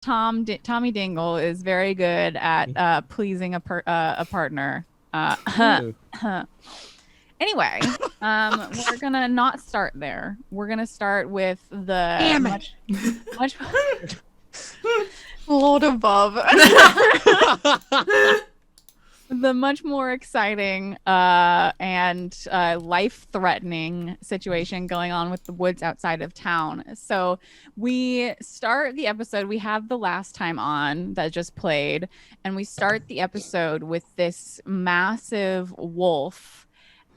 Tommy Dingle is very good at pleasing a partner. Ooh. Anyway, we're gonna not start there. We're gonna start with the Damn it. much Lord above. the much more exciting and life-threatening situation going on with the woods outside of town. So we start the episode. We have the last time on that just played, and we start the episode with this massive wolf.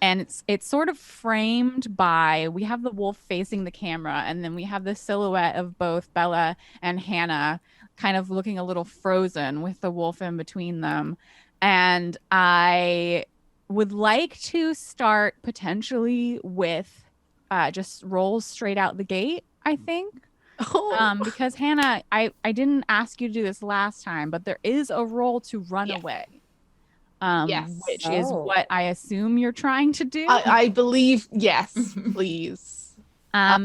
And it's sort of framed by we have the wolf facing the camera, and then we have the silhouette of both Bella and Hannah kind of looking a little frozen with the wolf in between them. And I would like to start potentially with just rolls straight out the gate, I think. Oh, Because Hannah, I didn't ask you to do this last time, but there is a roll to run yes. away, Yes. which is Oh. what I assume you're trying to do. I believe yes, please.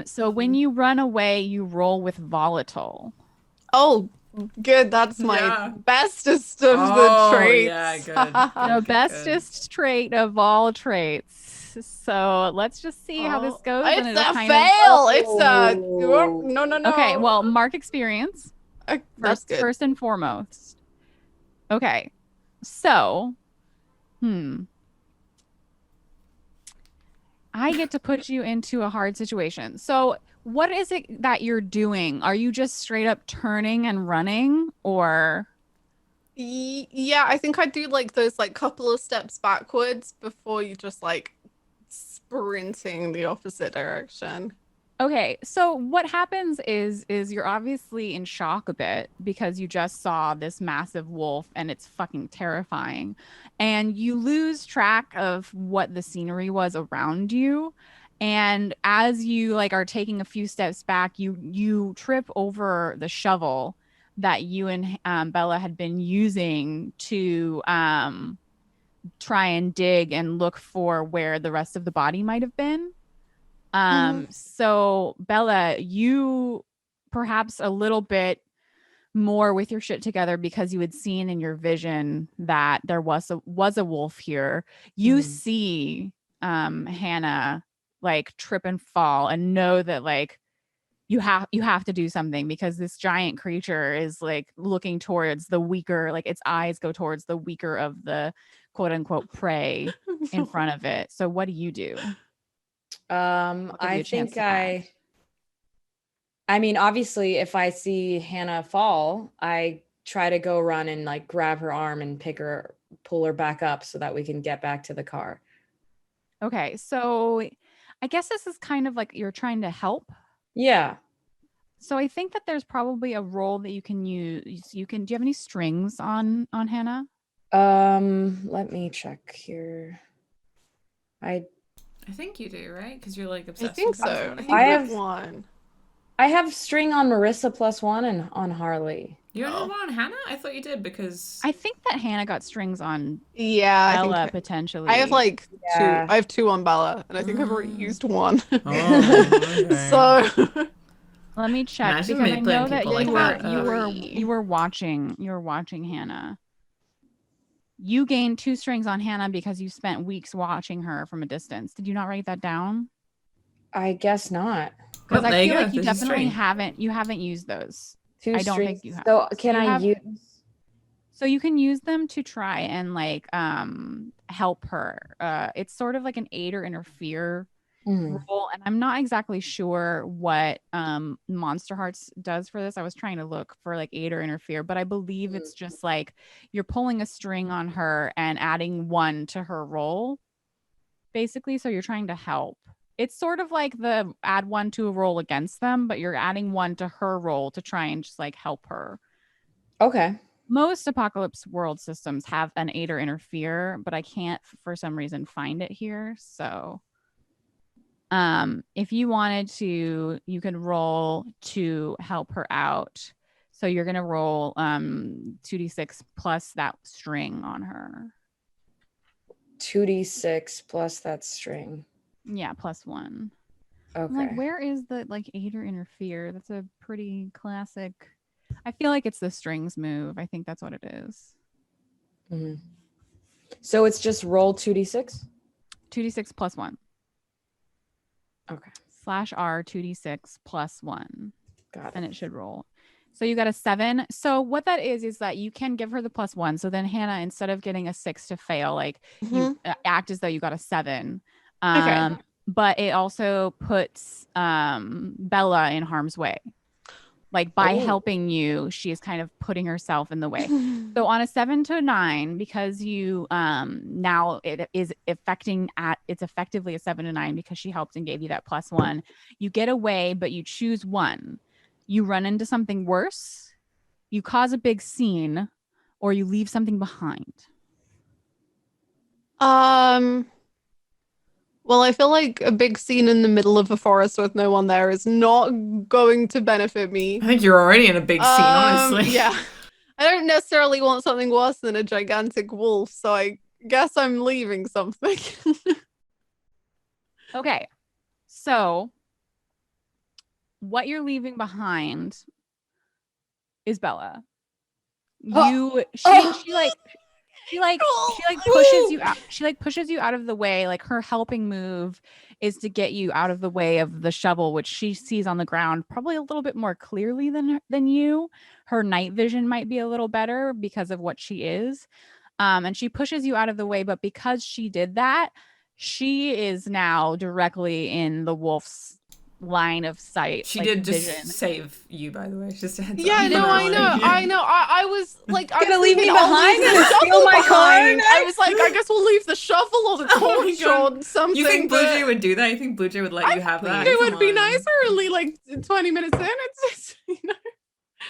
So when you run away, you roll with volatile. Oh, good. That's my Yeah. bestest of Oh, the traits. yeah, good. The Good. bestest trait of all traits. So let's just see how this Oh, goes. and it's it'll a kind fail. of... It's a no, no, no. Okay, well, mark experience That's good. first and foremost. Okay, so, I get to put you into a hard situation. So, what is it that you're doing? Are you just straight up turning and running, or? Yeah, I think I do like those like couple of steps backwards before you just like sprinting the opposite direction. Okay, so what happens is you're obviously in shock a bit because you just saw this massive wolf and it's fucking terrifying. And you lose track of what the scenery was around you. And as you like are taking a few steps back, you trip over the shovel that you and Bella had been using to try and dig and look for where the rest of the body might have been. So Bella, you perhaps a little bit more with your shit together because you had seen in your vision that there was a wolf here. You see Hannah like trip and fall and know that like you have to do something because this giant creature is like looking towards the weaker, like its eyes go towards the weaker of the quote unquote prey in front of it. So what do you do? I'll give you I a chance think to act. I mean, obviously, if I see Hannah fall, I try to go run and like grab her arm and pull her back up so that we can get back to the car. Okay, so I guess this is kind of like you're trying to help. Yeah. So I think that there's probably a role that you can use. Do you have any strings on Hannah? Let me check here. I think you do, right? Because you're like I obsessed think with her or so. I something. think I I have have- one. I have string on Marissa +1 and on Harley. You don't have one on Hannah? I thought you did because I think that Hannah got strings on Yeah, I Bella think potentially. I have like Yeah. two. I have two on Bella, and I think I've already used one. Oh, okay. So Let me check Imagine because me I playing know that people you like were that. you were watching Hannah. You gained 2 strings on Hannah because you spent weeks watching her from a distance. Did you not write that down? I guess not. Because Oh, I there you feel go. like you There's a definitely string. you haven't used those. Two I don't strings. think you have. So can You I have- use? So you can use them to try and like help her. It's sort of like an aid or interfere role, and I'm not exactly sure what Monsterhearts does for this. I was trying to look for like aid or interfere, but I believe it's just like you're pulling a string on her and adding 1 to her roll, basically. So you're trying to help. It's sort of like the add 1 to a roll against them, but you're adding 1 to her roll to try and just like help her. Okay. Most apocalypse world systems have an aid or interfere, but I can't for some reason find it here. So if you wanted to, you can roll to help her out. So you're gonna roll 2d6 plus that string on her. 2d6 plus that string. Yeah, plus 1. Okay. I'm like, where is the like aid or interfere? That's a pretty classic I feel like it's the strings move. I think that's what it is. Mm-hmm. So it's just roll 2d6? 2d6 plus 1. Okay. /R 2d6 plus 1. Got it. And it should roll. So you got a 7. So what that is that you can give her the +1. So then Hannah, instead of getting a 6 to fail, like you act as though you got a 7. Okay. But it also puts Bella in harm's way. Like by helping you, she is kind of putting herself in the way. So on a 7 to 9, because you now it is it's effectively a 7 to 9 because she helped and gave you that +1. You get away, but you choose one. You run into something worse, you cause a big scene, or you leave something behind. Well, I feel like a big scene in the middle of a forest with no one there is not going to benefit me. I think you're already in a big scene, honestly. Yeah. I don't necessarily want something worse than a gigantic wolf, so I guess I'm leaving something. Okay. So what you're leaving behind is Bella. She pushes you out. She like pushes you out of the way. Like her helping move is to get you out of the way of the shovel, which she sees on the ground probably a little bit more clearly than you. Her night vision might be a little better because of what she is. And she pushes you out of the way, but because she did that, she is now directly in the wolf's line of sight. She like, did just vision. save you, by the way. Just a heads Yeah, up. no, I know. I was like, I Gonna was leave me thinking, I'll behind leave the and steal shovel my car behind. I was next? like, I guess we'll leave the shovel or the Oh my torch God. or something. You think Blue Jay but would do that? You think Blue Jay would let you have that? it Come would be on. nicer only like 20 minutes in. It's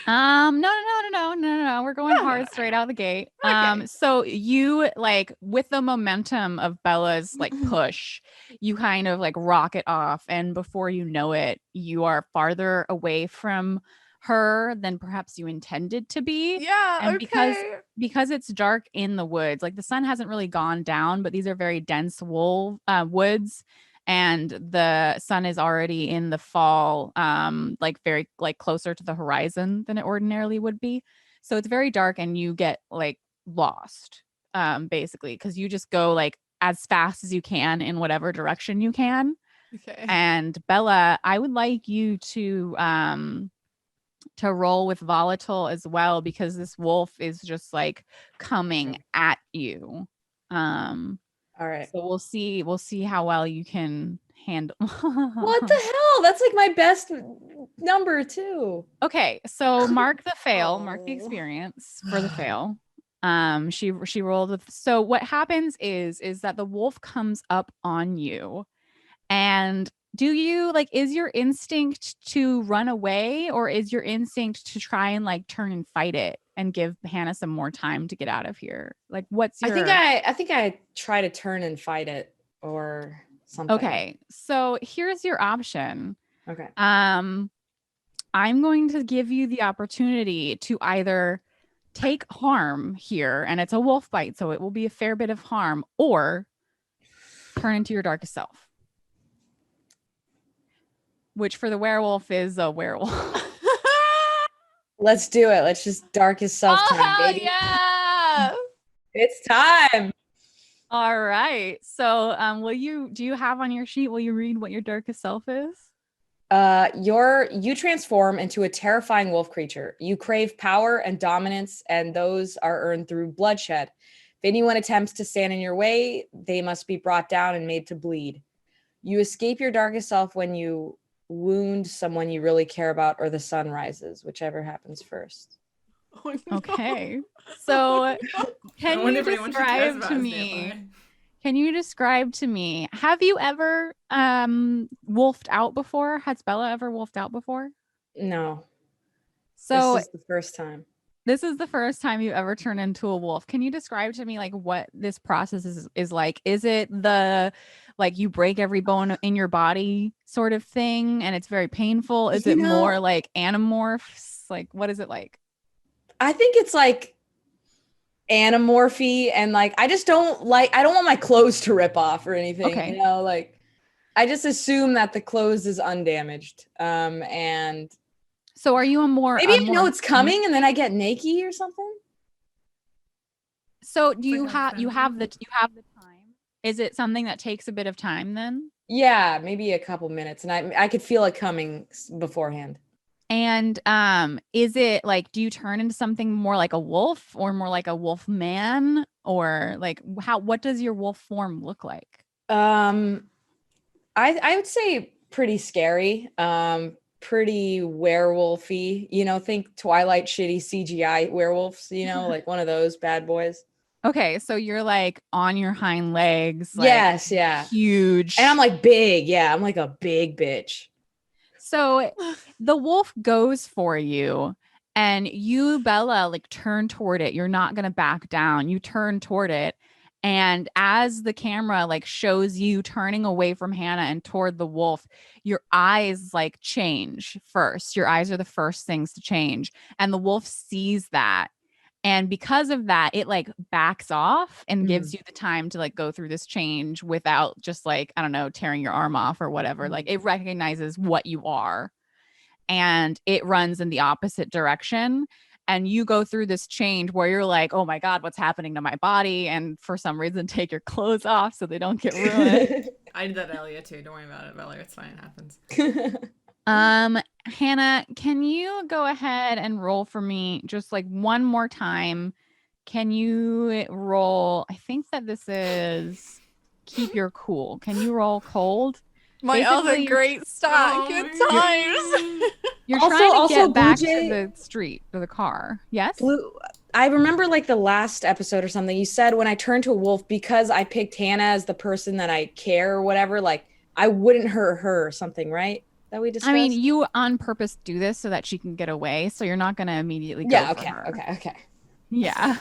No. We're going hard straight out the gate. Okay. So you like with the momentum of Bella's like push, you kind of like rocket off, and before you know it, you are farther away from her than perhaps you intended to be. Yeah, And okay. because it's dark in the woods, like the sun hasn't really gone down, but these are very dense woods, and the sun is already in the fall, like very like closer to the horizon than it ordinarily would be. So it's very dark and you get like lost, basically, because you just go like as fast as you can in whatever direction you can. Okay. And Bella, I would like you to roll with volatile as well, because this wolf is just like coming at you. All right. So we'll see how well you can handle. What the hell? That's like my best number too. Okay, so mark the fail, mark the Oh. experience for the fail. She rolled with. So what happens is that the wolf comes up on you, and do you like, is your instinct to run away, or is your instinct to try and like turn and fight it and give Hannah some more time to get out of here? Like, what's your? I think I try to turn and fight it or something. Okay, so here's your option. Okay. I'm going to give you the opportunity to either take harm here, and it's a wolf bite, so it will be a fair bit of harm, or turn into your darkest self. Which for the werewolf is a werewolf. Let's do it. Let's just darkest self time, baby. Yeah. It's time. All right. So do you have on your sheet, will you read what your darkest self is? You transform into a terrifying wolf creature. You crave power and dominance, and those are earned through bloodshed. If anyone attempts to stand in your way, they must be brought down and made to bleed. You escape your darkest self when you wound someone you really care about, or the sun rises, whichever happens first. Oh, no. Okay. So can you describe to me? Can you describe to me, have you ever wolfed out before? Has Bella ever wolfed out before? No. So this is the first time. This is the first time you ever turn into a wolf. Can you describe to me like what this process is like? Is it the like you break every bone in your body sort of thing and it's very painful? Is it more like anamorphs? Like what is it like? I think it's like anamorphy, and like I don't want my clothes to rip off or anything. Okay. You know, like I just assume that the clothes is undamaged. And So are you a more Maybe I know it's coming and then I get naked or something. So do you have you have the time? Is it something that takes a bit of time then? Yeah, maybe a couple minutes, and I could feel it coming beforehand. And is it like, do you turn into something more like a wolf or more like a wolf man, or like what does your wolf form look like? I would say pretty scary. Pretty werewolfy. You know, think Twilight shitty CGI werewolves. You know, like one of those bad boys. Okay, so you're like on your hind legs, like Yes, yeah, huge. and I'm like big. Yeah, I'm like a big bitch. So the wolf goes for you, and you, Bella, like turn toward it. You're not gonna back down. You turn toward it. And as the camera like shows you turning away from Hannah and toward the wolf, your eyes like change first. Your eyes are the first things to change. And the wolf sees that. And because of that, it like backs off and gives you the time to like go through this change without just like, I don't know, tearing your arm off or whatever. Like it recognizes what you are and it runs in the opposite direction. And you go through this change where you're like, oh my God, what's happening to my body? And for some reason, take your clothes off so they don't get ruined. I did that earlier too. Don't worry about it, Bella. It's fine. It happens. Hannah, can you go ahead and roll for me just like one more time? Can you roll? I think that this is keep your cool. Can you roll cold? My Basically, other great stat. Good times. You're Also- trying to also, get back Blue Jay- to the street or the car. Yes? I remember like the last episode or something. You said when I turned to a wolf because I picked Hannah as the person that I care or whatever. Like I wouldn't hurt her or something, right? That we discussed. I mean, you on purpose do this so that she can get away, so you're not going to immediately go Yeah. for Okay. her. Okay. Yeah.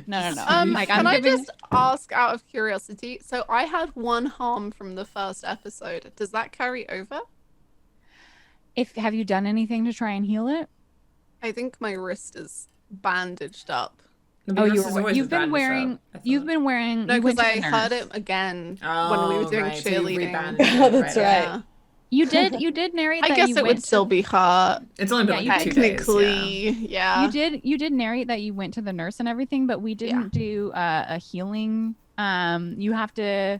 No. Like, can I'm I giving... just ask out of curiosity? So I had one harm from the first episode. Does that carry over? Have you done anything to try and heal it? I think my wrist is bandaged up. Oh, you've been wearing. No, because I heard it again when we were doing cheerleading. Oh, that's right. You did narrate. I that guess you it went would still be hurt. It's only been like 2 days. Technically, yeah. You did narrate that you went to the nurse and everything, but we didn't do a healing. You have to.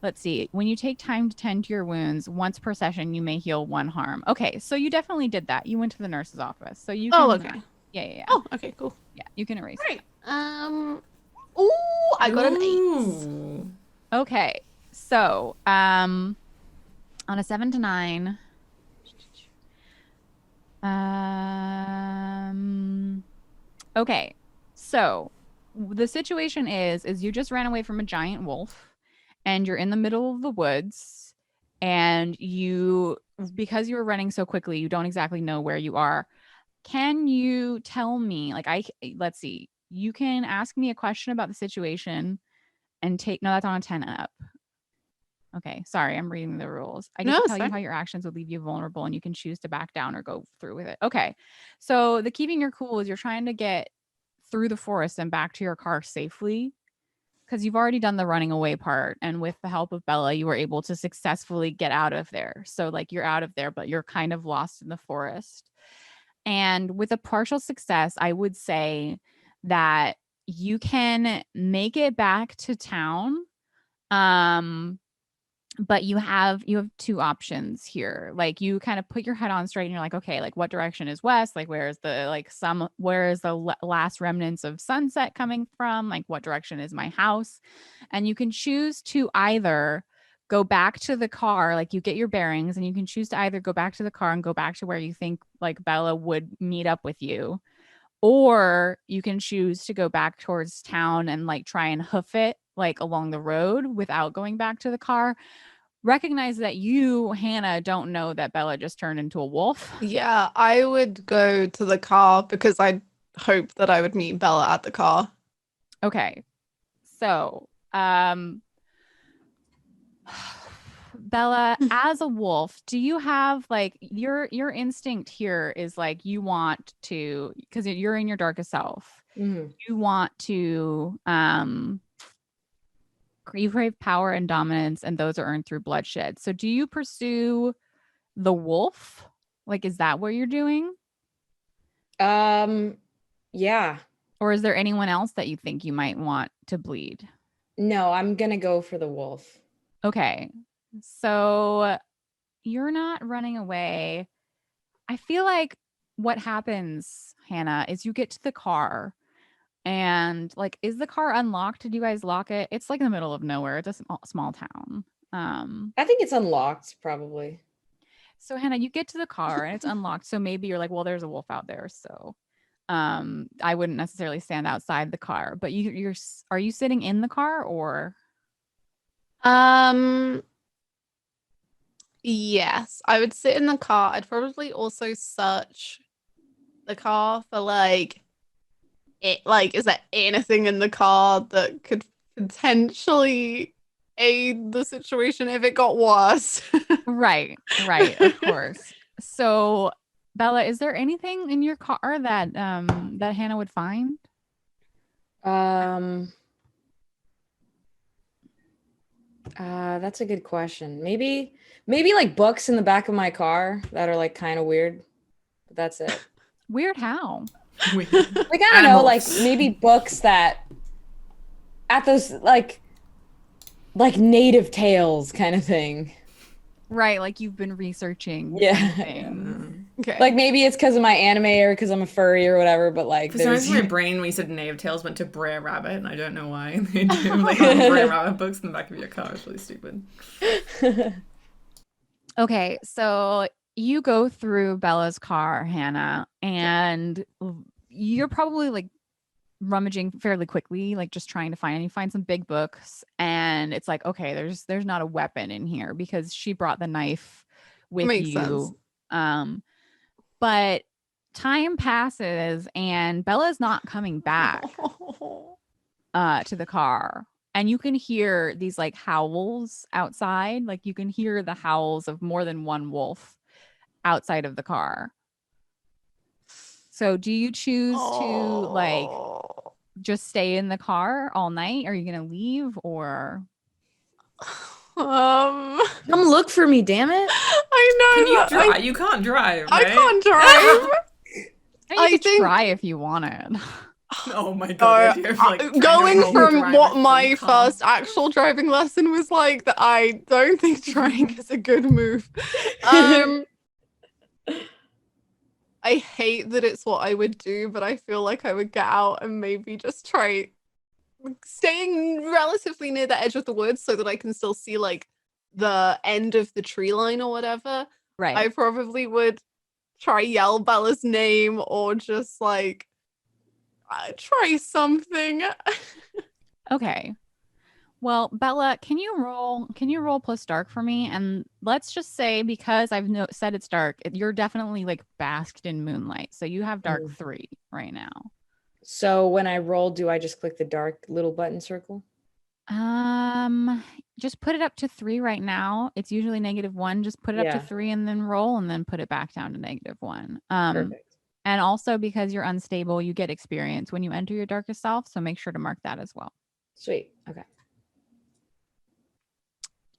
Let's see. When you take time to tend to your wounds, once per session, you may heal 1 harm. Okay, so you definitely did that. You went to the nurse's office, so you. Can, oh, okay. Yeah. Oh, okay, cool. Yeah, you can erase. Right. Ooh, I got an 8. Okay, so on a 7 to 9. Okay, so the situation is you just ran away from a giant wolf, and you're in the middle of the woods, and because you were running so quickly, you don't exactly know where you are. Can you tell me, like, let's see, you can ask me a question about the situation and no, that's on a 10 and up. Okay, sorry, I'm reading the rules. I get to tell you how your actions would leave you vulnerable, and you can choose to back down or go through with it. Okay, so the keeping your cool is you're trying to get through the forest and back to your car safely, because you've already done the running away part, and with the help of Bella, you were able to successfully get out of there. So like you're out of there, but you're kind of lost in the forest. And with a partial success, I would say that you can make it back to town. But you have 2 options here. Like you kind of put your head on straight and you're like, okay, like what direction is west? Like where is the last remnants of sunset coming from? Like what direction is my house? And you can choose to either go back to the car, like you get your bearings, and you can choose to either go back to the car and go back to where you think like Bella would meet up with you, or you can choose to go back towards town and like try and hoof it like along the road without going back to the car. Recognize that you, Hannah, don't know that Bella just turned into a wolf. Yeah, I would go to the car because I hoped that I would meet Bella at the car. Okay. So, Bella, as a wolf, do you have like your instinct here is like you want to, because you're in your darkest self, you want to you crave power and dominance, and those are earned through bloodshed. So do you pursue the wolf? Like, is that what you're doing? Yeah. Or is there anyone else that you think you might want to bleed? No, I'm gonna go for the wolf. Okay. So you're not running away. I feel like what happens, Hannah, is you get to the car and like, is the car unlocked? Did you guys lock it? It's like in the middle of nowhere. It's a small town. I think it's unlocked, probably. So Hannah, you get to the car and it's unlocked. So maybe you're like, well, there's a wolf out there. So I wouldn't necessarily stand outside the car, but are you sitting in the car or Um, yes, I would sit in the car. I'd probably also search the car for is there anything in the car that could potentially aid the situation if it got worse? right, of course. So Bella, is there anything in your car that Hannah would find? Um, that's a good question. Maybe like books in the back of my car that are like kind of weird. But that's it. Weird how? Like I don't know, like maybe books that at those like native tales kind of thing. Right, like you've been researching Yeah. things. Okay. Like maybe it's because of my anime or because I'm a furry or whatever, but like For some there's reason, my brain, when you said Native Tales, went to Brer Rabbit, and I don't know why. They do like Brer Rabbit books in the back of your car. It's really stupid. Okay, so you go through Bella's car, Hannah, and you're probably like rummaging fairly quickly, like just trying to you find some big books, and it's like, okay, there's not a weapon in here because she brought the knife with Makes you. sense. But time passes and Bella's not coming back to the car. And you can hear these like howls outside. Like you can hear the howls of more than one wolf outside of the car. So do you choose to like just stay in the car all night? Are you gonna leave or Um, come look for me, damn it. I know. Can you drive? You can't drive, I right? can't drive. I mean, you could try if you wanted. Oh my god, the idea of, like, trying to going roll from drive what with my some car. first actual driving lesson was like, that I don't think trying is a good move. I hate that it's what I would do, but I feel like I would get out and maybe just try staying relatively near the edge of the woods so that I can still see like the end of the tree line or whatever. Right. I probably would try yell Bella's name or just like try something. Okay. Well, Bella, can you roll plus dark for me? And let's just say, because I've said it's dark, you're definitely like basked in moonlight. So you have dark 3 right now. So when I roll, do I just click the dark little button circle? Just put it up to 3 right now. It's usually -1. Just put it up to 3 and then roll and then put it back down to -1. Perfect. And also because you're unstable, you get experience when you enter your darkest self. So make sure to mark that as well. Sweet. Okay.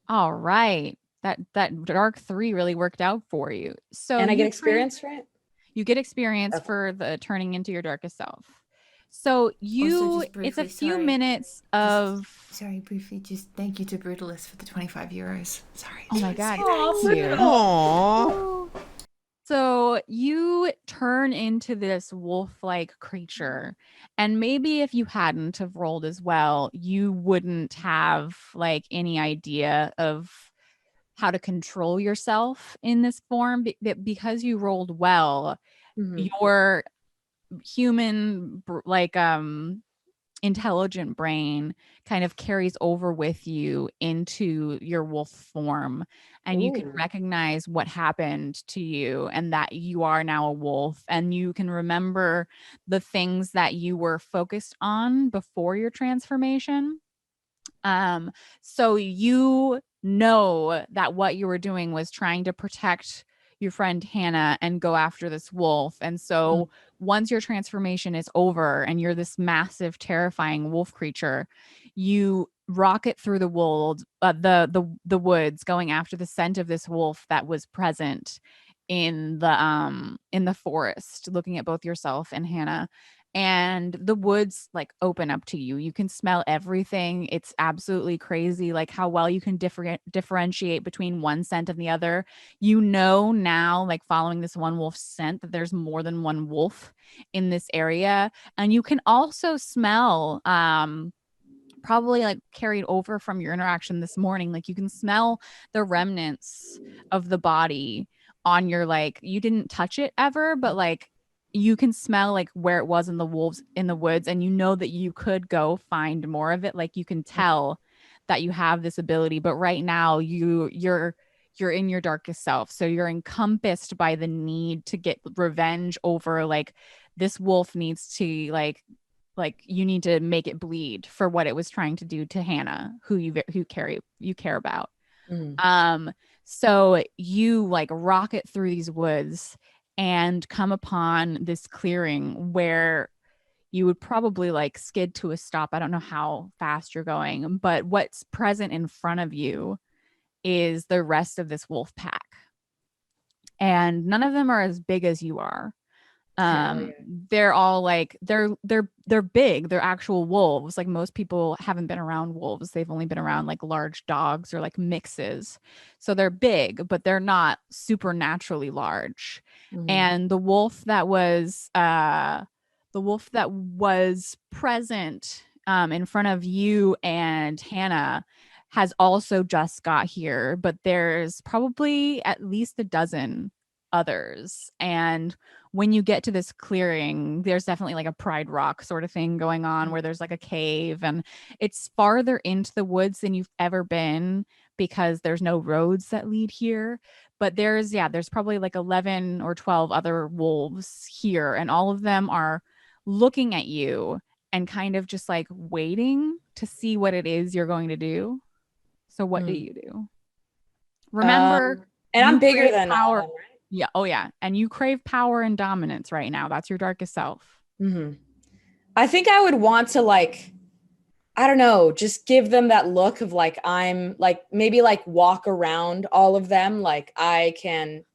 All right. That dark 3 really worked out for you. So And I get experience for it? You get experience for the turning into your darkest self. So it's a few minutes of. Sorry, briefly, just thank you to Brutalist for the 25 euros. Sorry. Oh my God. Thank you. Aww. So you turn into this wolf-like creature. And maybe if you hadn't have rolled as well, you wouldn't have like any idea of how to control yourself in this form. Because you rolled well, your human intelligent brain kind of carries over with you into your wolf form, and you can recognize what happened to you and that you are now a wolf, and you can remember the things that you were focused on before your transformation. So you know that what you were doing was trying to protect your friend Hannah and go after this wolf. And so once your transformation is over and you're this massive, terrifying wolf creature, you rocket through the woods, going after the scent of this wolf that was present in the forest, looking at both yourself and Hannah, and the woods like open up to you. You can smell everything. It's absolutely crazy like how well you can differentiate between one scent and the other. You know now, like following this one wolf scent, that there's more than one wolf in this area. And you can also smell probably like carried over from your interaction this morning. Like you can smell the remnants of the body on your, like, you didn't touch it ever, but like you can smell like where it was in the wolves in the woods, and you know that you could go find more of it. Like you can tell that you have this ability, but right now you're in your darkest self, so you're encompassed by the need to get revenge over, like, this wolf needs to like you need to make it bleed for what it was trying to do to Hannah, who you care about. Mhm. So you like rocket through these woods and come upon this clearing where you would probably like skid to a stop. I don't know how fast you're going, but what's present in front of you is the rest of this wolf pack. And none of them are as big as you are. Hell yeah. They're all like they're big. They're actual wolves. Like most people haven't been around wolves. They've only been around like large dogs or like mixes. So they're big, but they're not supernaturally large. Mhm. And the wolf that was present in front of you and Hannah has also just got here, but there's probably at least a dozen others. And when you get to this clearing, there's definitely like a Pride Rock sort of thing going on where there's like a cave, and it's farther into the woods than you've ever been because there's no roads that lead here. But there's probably like 11 or 12 other wolves here, and all of them are looking at you and kind of just like waiting to see what it is you're going to do. So what do Mhm. you do? Remember, And I'm you bigger crave than all of power. them, right? Yeah. Oh, yeah. And you crave power and dominance right now. That's your darkest self. Mhm. I think I would want to like, I don't know, just give them that look of like I'm like maybe like walk around all of them like I can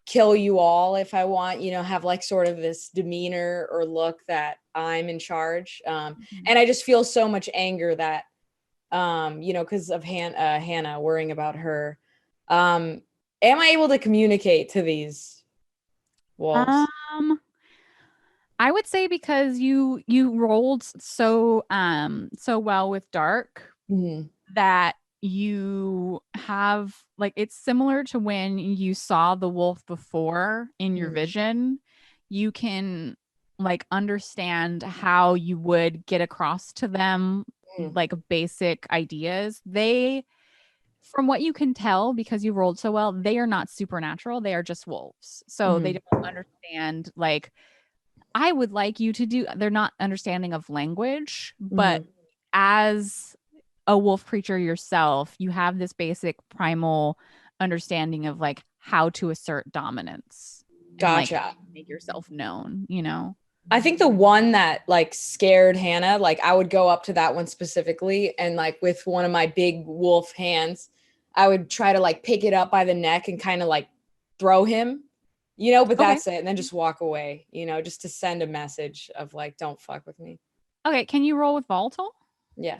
kill you all if I want, have like sort of this demeanor or look that I'm in charge. And I just feel so much anger that because of Hannah worrying about her. Am I able to communicate to these wolves? Um, I would say because you rolled so well with dark Mhm. that you have like it's similar to when you saw the wolf before in your Mhm. vision. You can like understand how you would get across to them Mhm. like basic ideas. They, from what you can tell, because you rolled so well, they are not supernatural. They are just wolves. So they Mhm. don't understand like I would like you to do. They're not understanding of language, but Mhm. as a wolf creature yourself, you have this basic primal understanding of like how to assert dominance and like how Gotcha. to make yourself known, you know? I think the one that like scared Hannah, like I would go up to that one specifically and like with one of my big wolf hands, I would try to like pick it up by the neck and kind of like throw him, but Okay. that's it. And then just walk away, just to send a message of like, don't fuck with me. Okay. Can you roll with volatile? Yeah.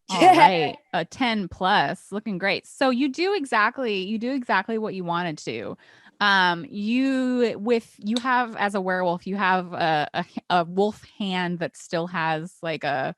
All right. A 10 plus, looking great. So you do exactly what you wanted to. You have, as a werewolf, you have a wolf hand that still has like a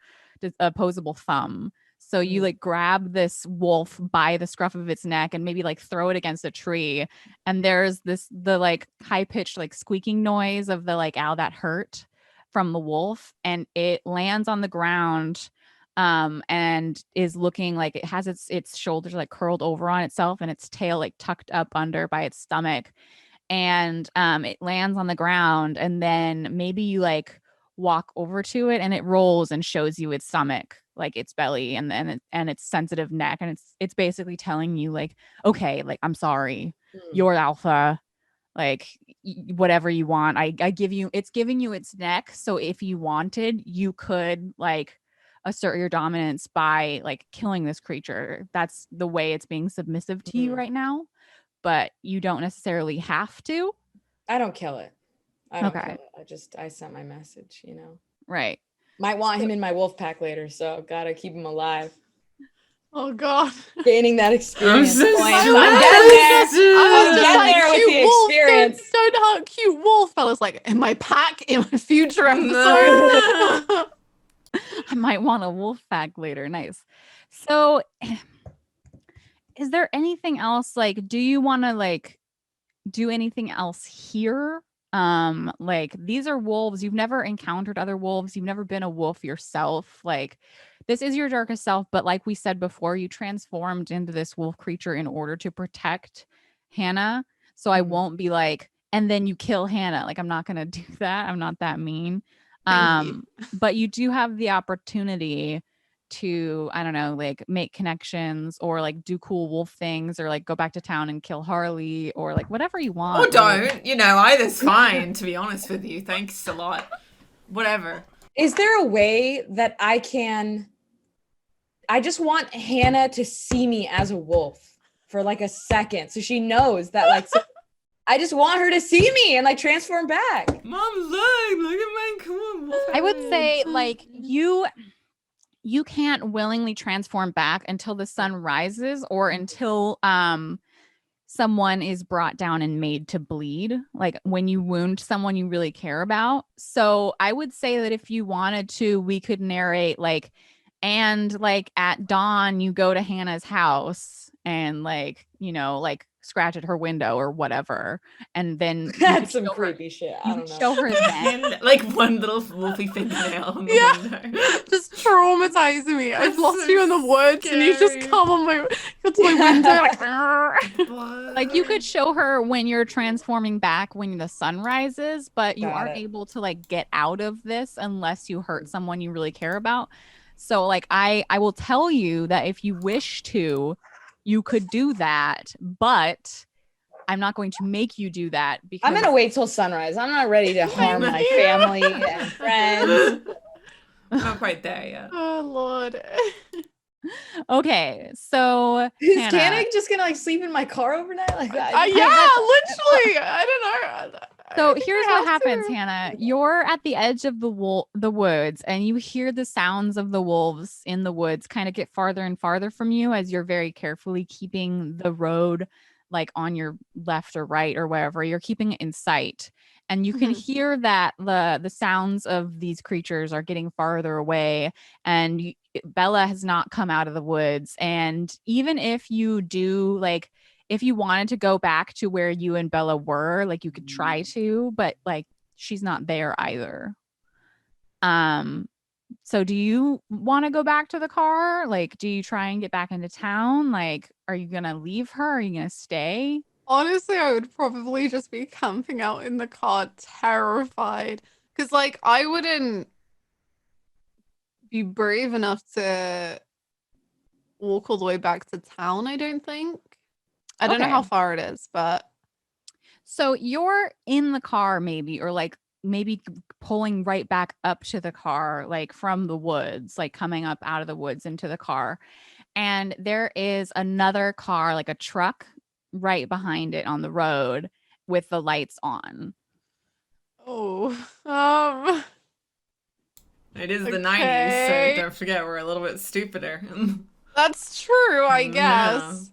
opposable thumb. So you Mhm. like grab this wolf by the scruff of its neck and maybe like throw it against a tree. And there's the like high pitched like squeaking noise of the like ow that hurt from the wolf, and it lands on the ground and is looking like it has its shoulders like curled over on itself and its tail like tucked up under by its stomach, and it lands on the ground, and then maybe you like walk over to it and it rolls and shows you its stomach, like its belly and its sensitive neck, and it's basically telling you like, okay, like, I'm sorry, Mhm. you're alpha, like, whatever you want, I give you, it's giving you its neck, so if you wanted you could like assert your dominance by like killing this creature. That's the way it's being submissive to you right now, but you don't necessarily have to. I don't kill it. I don't Okay. kill it. I sent my message, you know. Right. Might want him in my wolf pack later, so gotta keep him alive. Oh god. Gaining that experience so points. stressed. I'm getting there. I was I'm just getting like, there with cute the wolf, experience. don't hurt cute wolf. I was like, in my pack, in my future episode. No. I might want a wolf pack later. Nice. So is there anything else, like, do you want to like do anything else here? Like, these are wolves. You've never encountered other wolves. You've never been a wolf yourself. Like, this is your darkest self, but like we said before, you transformed into this wolf creature in order to protect Hannah. So I won't be like, and then you kill Hannah. Like, I'm not gonna do that. I'm not that mean. Thank you. But you do have the opportunity to, I don't know, like make connections or like do cool wolf things or like go back to town and kill Harley or like whatever you want. Or don't. You know, either's fine, to be honest with you. Thanks a lot. Whatever. Is there a way that I just want Hannah to see me as a wolf for like a second so she knows that like I just want her to see me and like transform back. Mom, look at my cool wolf. I would say like you can't willingly transform back until the sun rises or until someone is brought down and made to bleed, like when you wound someone you really care about. So I would say that if you wanted to, we could narrate like, and like at dawn you go to Hannah's house and like, you know, like scratch at her window or whatever, and then That's some creepy shit. I you don't could know. show her then. And, like one little wolfy fingernail on the window. Just traumatizing me. I've That's lost so you in the woods and you scary. just come on my window like, "Arr." Like you could show her when you're transforming back when the sun rises, but you Got aren't it. able to like get out of this unless you hurt someone you really care about. So like I will tell you that if you wish to, you could do that, but I'm not going to make you do that because I'm gonna wait till sunrise. I'm not ready to harm my family and friends. Not quite there yet. Oh lord. Okay, so Is Hannah, Hannah just gonna like sleep in my car overnight? Like Yeah, literally. I don't know. so I think here's I what have happens, to. Hannah. You're at the edge of the woods, and you hear the sounds of the wolves in the woods kind of get farther and farther from you as you're very carefully keeping the road like on your left or right or wherever. You're keeping it in sight. And you can Mhm. hear that the sounds of these creatures are getting farther away, and Bella has not come out of the woods. And even if you do, like, if you wanted to go back to where you and Bella were, like, you could try to, but like, she's not there either. So do you want to go back to the car? Like, do you try and get back into town? Like, are you gonna leave her? Are you gonna stay? Honestly, I would probably just be camping out in the car, terrified. Because, like, I wouldn't be brave enough to walk all the way back to town, I don't think. I don't know Okay. how far it is, but So you're in the car, maybe, or like maybe pulling right back up to the car, like from the woods, like coming up out of the woods into the car. And there is another car, like a truck, right behind it on the road with the lights on. oh, It is the 90s, so Okay. don't forget we're a little bit stupider. that's true, I Yeah. guess.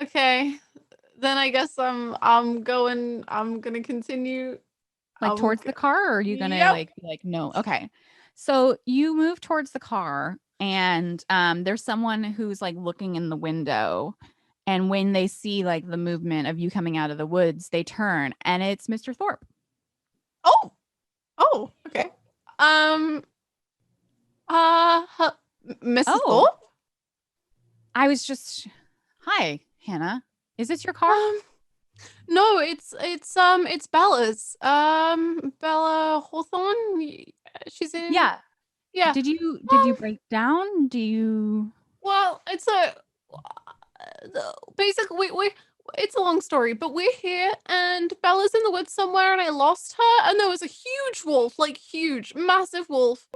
Okay. Then I guess I'm gonna continue. Like towards the car, or are you gonna Yep. like be like no? Okay. So you move towards the car, and there's someone who's like looking in the window, and when they see like the movement of you coming out of the woods, they turn, and it's Mr. Thorpe. Oh, okay. Mrs. Oh. Thorpe? I was just, hi, Hannah. Is this your car? No, it's Bella's. Bella Hawthorne. She's in. Yeah. Yeah. Did you break down? Do you? Well, it's a basically it's a long story, but we're here and Bella's in the woods somewhere and I lost her and there was a huge wolf, like huge, massive wolf,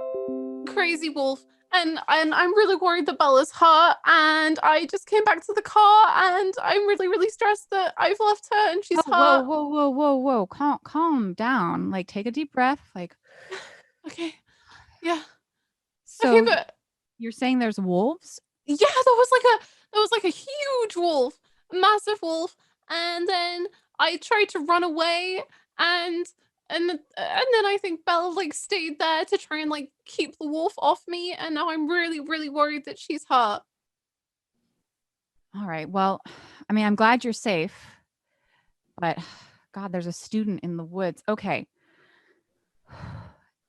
crazy wolf. And I'm really worried that Bella's hurt and I just came back to the car and I'm really, really stressed that I've left her and she's Whoa, hurt. whoa, whoa, whoa, whoa. Calm down. Like take a deep breath. Like Okay. Yeah. Okay, so but you're saying there's wolves? yeah, there was like a huge wolf, massive wolf, and then I tried to run away, and and then I think Bella like stayed there to try and like keep the wolf off me, and now I'm really really worried that she's hurt. All right. Well, I mean, I'm glad you're safe, but God, there's a student in the woods. Okay.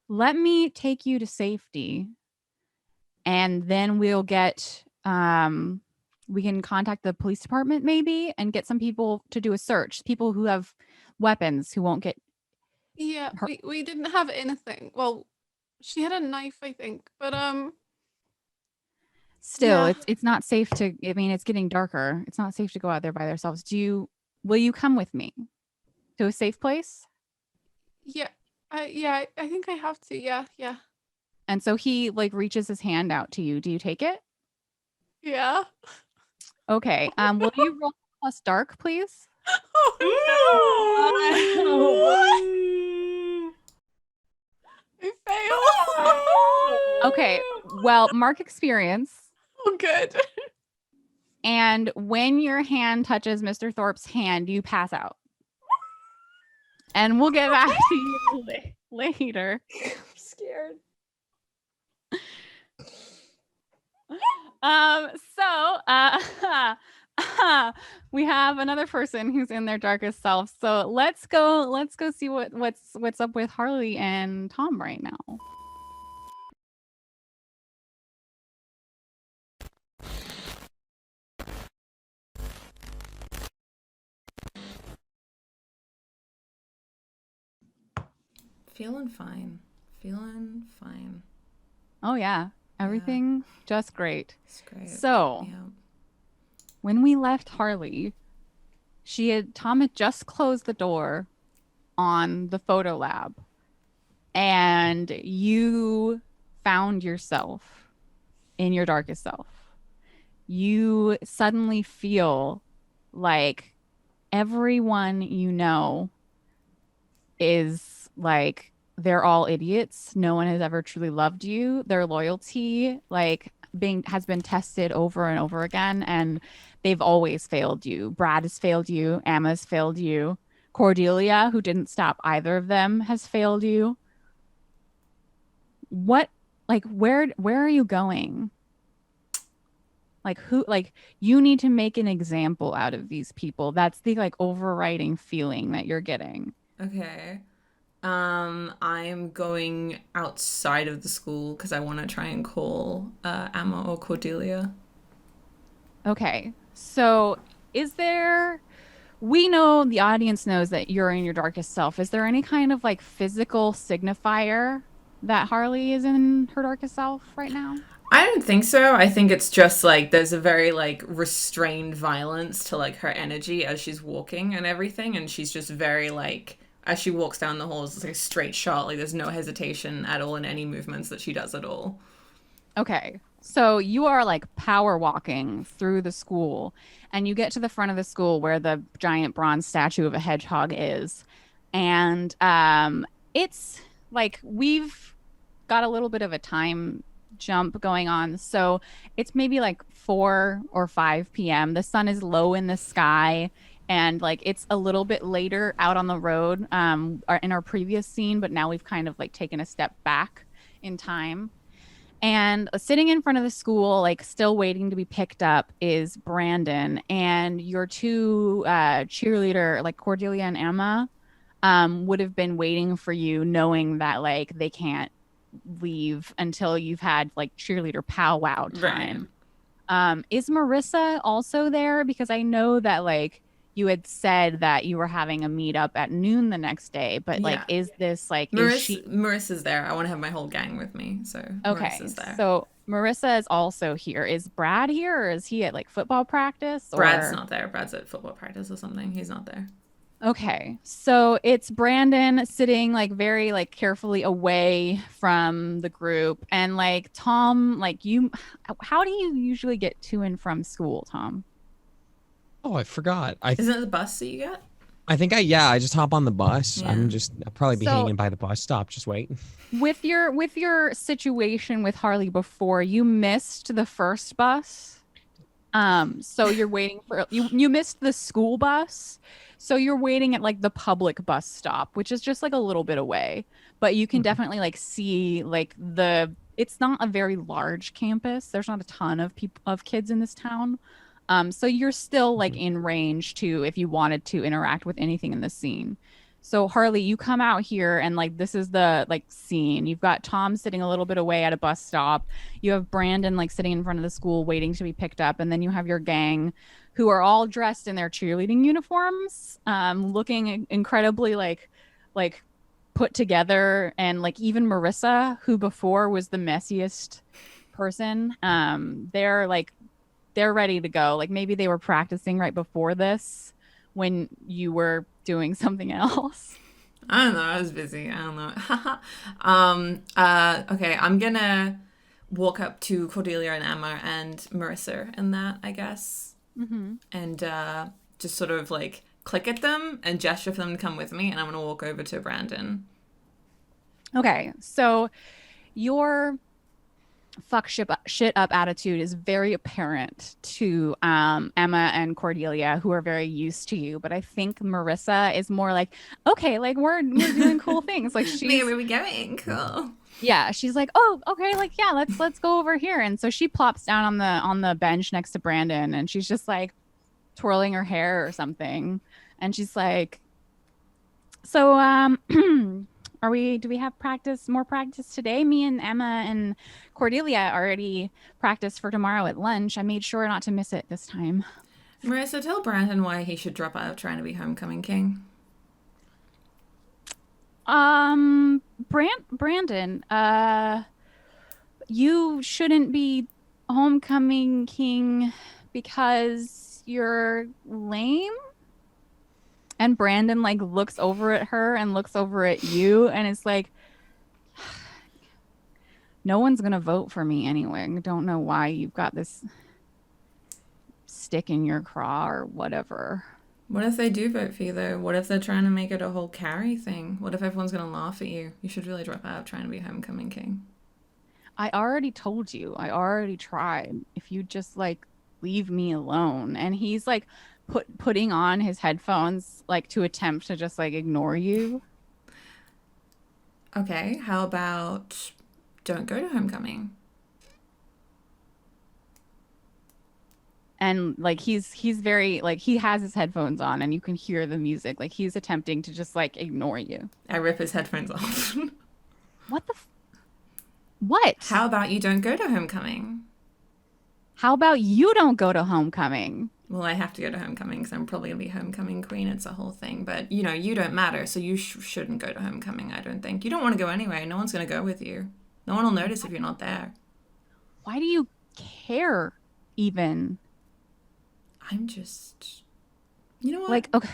Let me take you to safety and then we'll get we can contact the police department maybe and get some people to do a search. People who have weapons who won't get Yeah, hurt. we didn't have anything. Well, she had a knife, I think, but Still, yeah, it's not safe to I mean, it's getting darker. It's not safe to go out there by themselves. Will you come with me to a safe place? yeah, yeah, I think I have to. Yeah, yeah, And so he like reaches his hand out to you. Do you take it? yeah. Okay. Will you roll plus dark, please? Oh no! What? I failed. Okay. Well, mark experience. Oh, good. And when your hand touches Mr. Thorpe's hand, you pass out. And we'll get back to you later. I'm scared. So we have another person who's in their darkest self. So let's go see what's up with Harley and Tom right now. Feeling fine. Feeling fine. Oh yeah. Everything just great. It's great. So yeah. when we left Harley, Tom had just closed the door on the photo lab and you found yourself in your darkest self. You suddenly feel like everyone you know is like they're all idiots. No one has ever truly loved you. Their loyalty has been tested over and over again and they've always failed you. Brad has failed you, Emma's failed you. Cordelia, who didn't stop either of them, has failed you. What where are you going? You need to make an example out of these people. That's the overriding feeling that you're getting. Okay. I'm going outside of the school because I want to try and call Emma or Cordelia. Okay. So we know the audience knows that you're in your darkest self. Is there any kind of physical signifier that Harley is in her darkest self right now? I don't think so. I think it's just there's a very restrained violence to her energy as she's walking and everything, and she's just very as she walks down the halls, it's a straight shot. There's no hesitation at all in any movements that she does at all. Okay. So you are power walking through the school and you get to the front of the school where the giant bronze statue of a hedgehog is. And it's we've got a little bit of a time jump going on. So it's maybe 4 or 5 p.m. The sun is low in the sky and it's a little bit later out on the road in our previous scene, but now we've kind of taken a step back in time. And sitting in front of the school, still waiting to be picked up, is Brandon and your two cheerleader, Cordelia and Emma, would have been waiting for you, knowing that they can't leave until you've had cheerleader powwow time. Right. Is Marissa also there? Because I know that you had said that you were having a meetup at noon the next day, but is this is she? Marissa's there. I want to have my whole gang with me, so okay. Marissa's there. So Marissa is also here. Is Brad here, or is he at like football practice Brad's or? not there. Brad's at football practice or something. He's not there. Okay. So it's Brandon sitting like very like carefully away from the group, and like Tom, like you, how do you usually get to and from school, Tom? Oh, I forgot. Isn't it the bus that you get? I think I just hop on the bus. Yeah. I'll probably be So hanging by the bus stop, just waiting. with your situation with Harley before, you missed the first bus. So you're waiting for you missed the school bus. So you're waiting at like the public bus stop, which is just like a little bit away. But you can Mhm. definitely like see like the it's not a very large campus. There's not a ton of people of kids in this town. So you're still like Mhm. in range to if you wanted to interact with anything in the scene. So Harley, you come out here and like this is the like scene. You've got Tom sitting a little bit away at a bus stop. You have Brandon like sitting in front of the school waiting to be picked up, and then you have your gang who are all dressed in their cheerleading uniforms, looking incredibly like put together, and like even Marissa, who before was the messiest person, they're ready to go. Like maybe they were practicing right before this when you were doing something else. I don't know. I was busy. I don't know. Okay. I'm gonna walk up to Cordelia and Emma and Marissa and that, I guess, Mm-hmm. and just sort of like click at them and gesture for them to come with me, and I'm gonna walk over to Brandon. Okay, so your shit up attitude is very apparent to Emma and Cordelia, who are very used to you. But I think Marissa is more like, okay, like we're doing cool things. Like Where she's are we going? Cool. yeah, she's like, oh, okay, like yeah, let's go over here. And so she plops down on the bench next to Brandon, and she's just like twirling her hair or something. And she's like, so are we do we have more practice today? Me and Emma and Cordelia already practiced for tomorrow at lunch. I made sure not to miss it this time. Marissa, tell Brandon why he should drop out of trying to be homecoming king. Brandon, you shouldn't be homecoming king because you're lame. And Brandon like looks over at her and looks over at you, and it's like, no one's gonna vote for me anyway. I don't know why you've got this stick in your craw or whatever. What if they do vote for you though? What if they're trying to make it a whole carry thing? What if everyone's gonna laugh at you? You should really drop out of trying to be homecoming king. I already told you. I already tried. If you just like leave me alone. And he's like putting on his headphones like to attempt to just like ignore you. Okay, how about don't go to homecoming? And like he's very like he has his headphones on and you can hear the music. Like he's attempting to just like ignore you. I rip his headphones off. What the what? How about you don't go to homecoming? How about you don't go to homecoming? Well, I have to go to homecoming because I'm probably gonna be homecoming queen. It's a whole thing, but you know, you don't matter, so you shouldn't go to homecoming. I don't think you don't want to go anyway. No one's gonna go with you. No one will notice if you're not there. Why do you care even? I'm just, you know what? Like okay,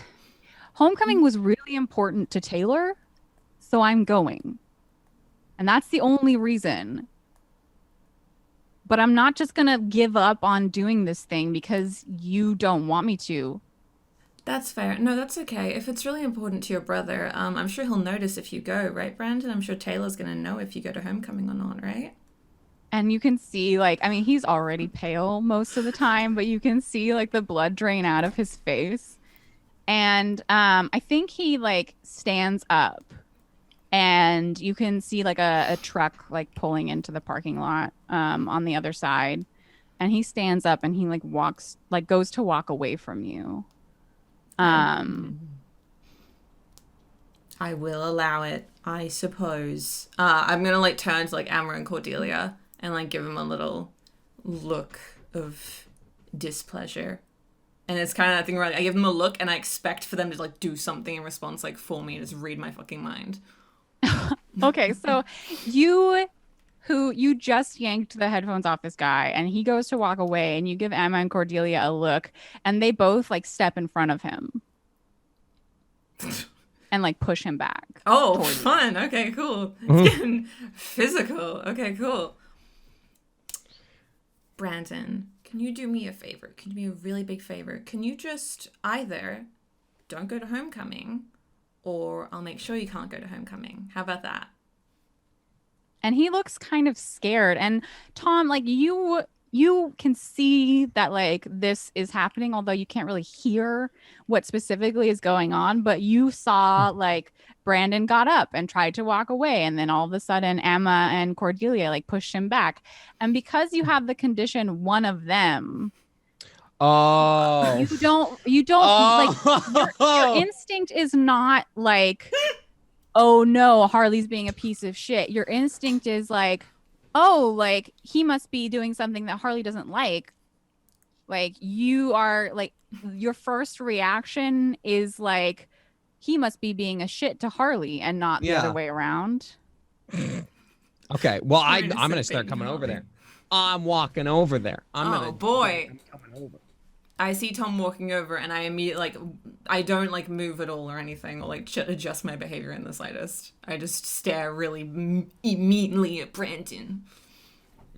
homecoming was really important to Taylor, so I'm going. And that's the only reason. But I'm not just gonna give up on doing this thing because you don't want me to. That's fair. No, that's okay. If it's really important to your brother, I'm sure he'll notice if you go, right, Brandon? I'm sure Taylor's gonna know if you go to homecoming or not, right? And you can see like I mean he's already pale most of the time, but you can see like the blood drain out of his face. And I think he like stands up and you can see like a truck like pulling into the parking lot on the other side. And he stands up and he like walks like goes to walk away from you. Um I will allow it, I suppose. I'm gonna like turn to like Amber and Cordelia and like give him a little look of displeasure. And it's kind of that thing where like, I give them a look and I expect for them to like do something in response like for me and just read my fucking mind. okay, so you who you just yanked the headphones off this guy, and he goes to walk away, and you give Emma and Cordelia a look, and they both like step in front of him and like push him back. Oh, toward you. fun. Okay, cool. It's getting physical. Okay, cool. Brandon, can you do me a favor? Can you do me a really big favor? Can you just either don't go to homecoming, or I'll make sure you can't go to homecoming. How about that? And he looks kind of scared. And Tom, like you can see that like this is happening, although you can't really hear what specifically is going on. But you saw like Brandon got up and tried to walk away, and then all of a sudden Emma and Cordelia like pushed him back. And because you have the condition one of them, Oh. you don't like your instinct is not like, oh no, Harley's being a piece of shit. Your instinct is like, oh, like he must be doing something that Harley doesn't like. Like you are like, your first reaction is like, he must be being a shit to Harley and not the other way around. Okay, well, I'm Trying to gonna sit start baby coming over Harley. there. I'm walking over there. Oh, boy. I'm coming over. I see Tom walking over, and I immediately, like, I don't, like, move at all or anything, or, like, adjust my behavior in the slightest. I just stare really immediately at Brandon.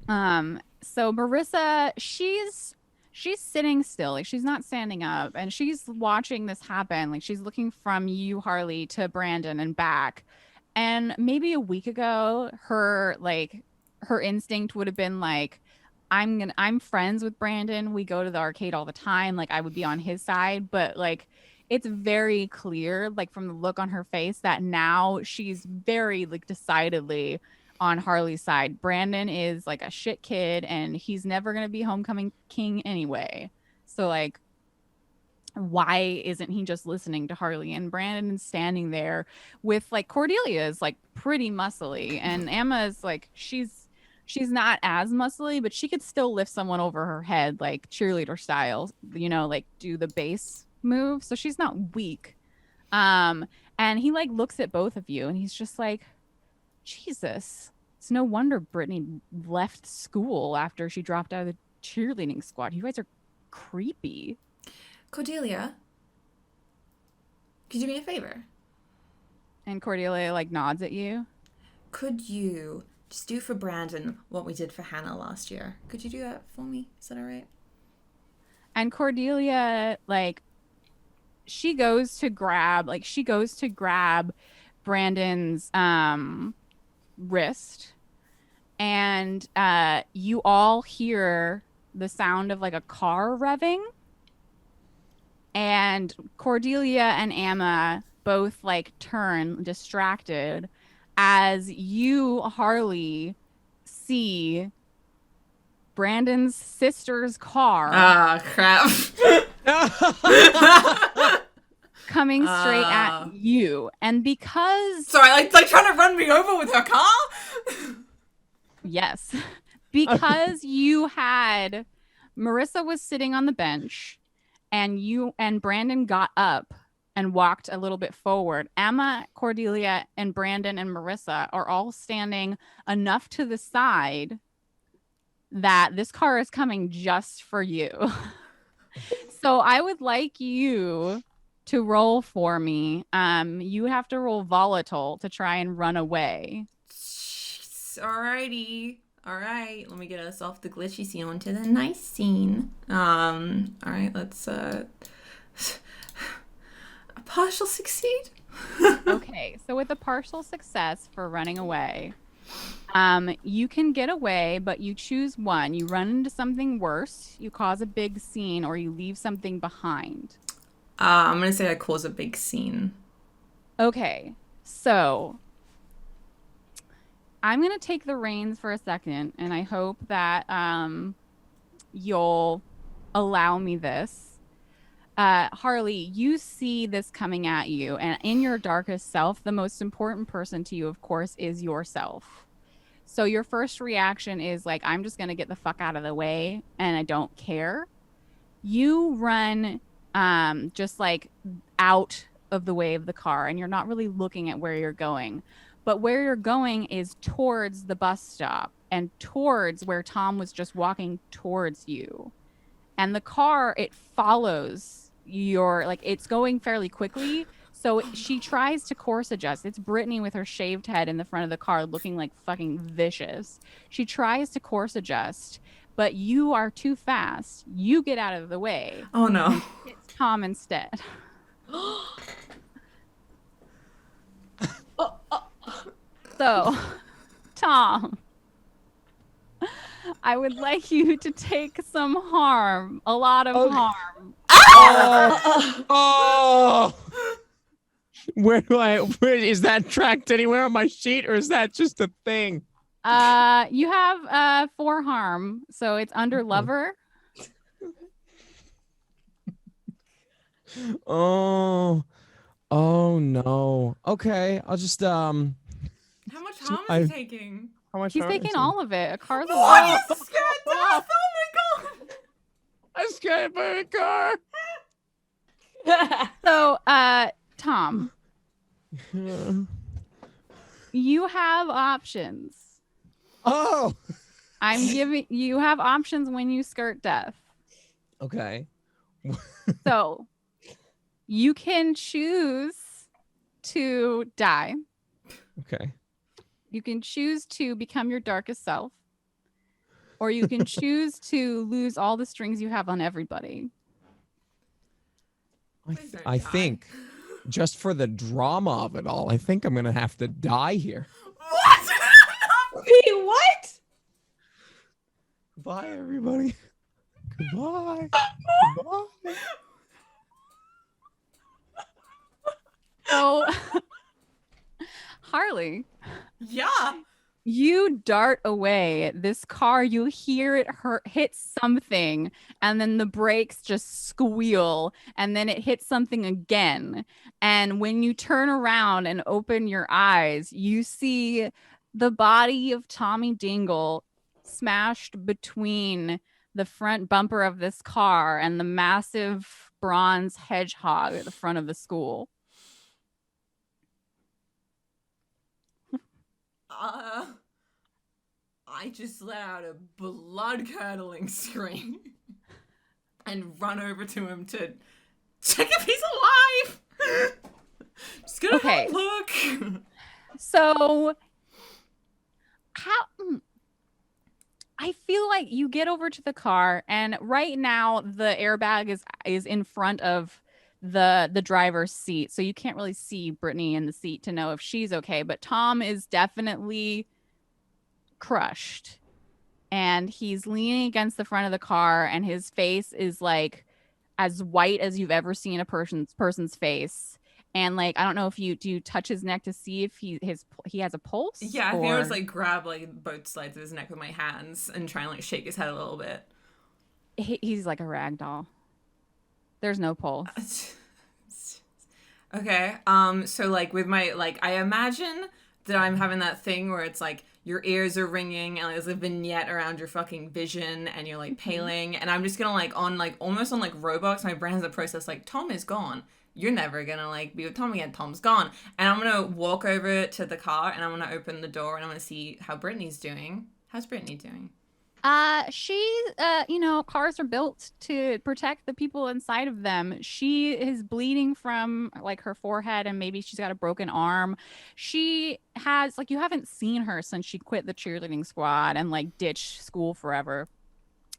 So Marissa, she's sitting still, like she's not standing up, and she's watching this happen. Like she's looking from you, Harley, to Brandon and back. And maybe a week ago, her instinct would have been like, I'm friends with Brandon. We go to the arcade all the time. Like I would be on his side, but like it's very clear, like from the look on her face, that now she's very like decidedly on Harley's side. Brandon is like a shit kid, and he's never gonna be homecoming king anyway. So like, why isn't he just listening to Harley? And Brandon's standing there with like Cordelia is like pretty muscly, and Emma is like she's not as muscly, but she could still lift someone over her head like cheerleader style, you know, like do the base move. So she's not weak. And he like looks at both of you, and he's just like, Jesus, it's no wonder Brittany left school after she dropped out of the cheerleading squad. You guys are creepy. Cordelia, could you do me a favor? And Cordelia like nods at you. Could you just do for Brandon what we did for Hannah last year? Could you do that for me? Is that all right? And Cordelia, like, she goes to grab Brandon's wrist, and you all hear the sound of like a car revving, and Cordelia and Emma both like turn distracted as you, Harley, see Brandon's sister's car Ah, crap. coming straight at you. And because Sorry, like trying to run me over with her car? yes, because you had Marissa was sitting on the bench, and you and Brandon got up and walked a little bit forward. Emma, Cordelia, and Brandon and Marissa are all standing enough to the side that this car is coming just for you. So I would like you to roll for me. You have to roll volatile to try and run away. Alrighty. Alright, let me get us off the glitchy scene onto the nice scene. Alright, let's a partial succeed. Okay, so with a partial success for running away, you can get away, but you choose one. You run into something worse, you cause a big scene, or you leave something behind. I'm gonna say I cause a big scene. Okay, so I'm gonna take the reins for a second, and I hope that you'll allow me this. Harley, you see this coming at you, and in your darkest self, the most important person to you, of course, is yourself. So your first reaction is like, I'm just going to get the fuck out of the way, and I don't care. You run just like out of the way of the car, and you're not really looking at where you're going. But where you're going is towards the bus stop. and towards where Tom was just walking towards you. And the car, it follows your, like, it's going fairly quickly. So she tries to course adjust. It's Brittany with her shaved head in the front of the car looking like fucking vicious. She tries to course adjust, but you are too fast. You get out of the way. Oh no. And she hits Tom instead. So, Tom, I would like you to take some harm, a lot of harm. Oh! Where is that tracked anywhere on my sheet, or is that just a thing? You have 4 harm, so it's under lover. Oh no. Okay, I'll just How much harm is he taking? How much He's harm is taking it? all of it. A car's a Oh, lot. he's scared to death! Oh my god! I'm scared by a car. So, Tom, you have options. Oh. I'm giving you have options when you skirt death. Okay. So, you can choose to die. Okay. You can choose to become your darkest self, or you can choose to lose all the strings you have on everybody. Please don't I die. think, just for the drama of it all, I think I'm gonna have to die here. What? Wait, what? Goodbye, everybody. Goodbye. Goodbye. So, Harley, Yeah. you dart away. This car, you hear it hit something, and then the brakes just squeal, and then it hits something again. And when you turn around and open your eyes, you see the body of Tommy Dingle smashed between the front bumper of this car and the massive bronze hedgehog at the front of the school. I just let out a blood-curdling scream and run over to him to check if he's alive. Just gonna have a look. So, I feel like you get over to the car, and right now the airbag is in front of the driver's seat, so you can't really see Brittany in the seat to know if she's okay. But Tom is definitely crushed, and he's leaning against the front of the car, and his face is like as white as you've ever seen a person's face. And like, I don't know if you touch his neck to see if he has a pulse. Yeah, I think I was like grab like both sides of his neck with my hands and try and like shake his head a little bit. He's like a rag doll. There's no pulse. Okay. So like with my I imagine that I'm having that thing where it's like your ears are ringing and there's a vignette around your fucking vision and you're like paling, and I'm just gonna almost on Roblox, my brain has a process like Tom is gone. You're never gonna be with Tom again. Tom's gone. And I'm gonna walk over to the car and I'm gonna open the door and I'm gonna see how Brittany's doing. How's Brittany doing? She, cars are built to protect the people inside of them. She is bleeding from like her forehead and maybe she's got a broken arm. She has you haven't seen her since she quit the cheerleading squad and ditched school forever.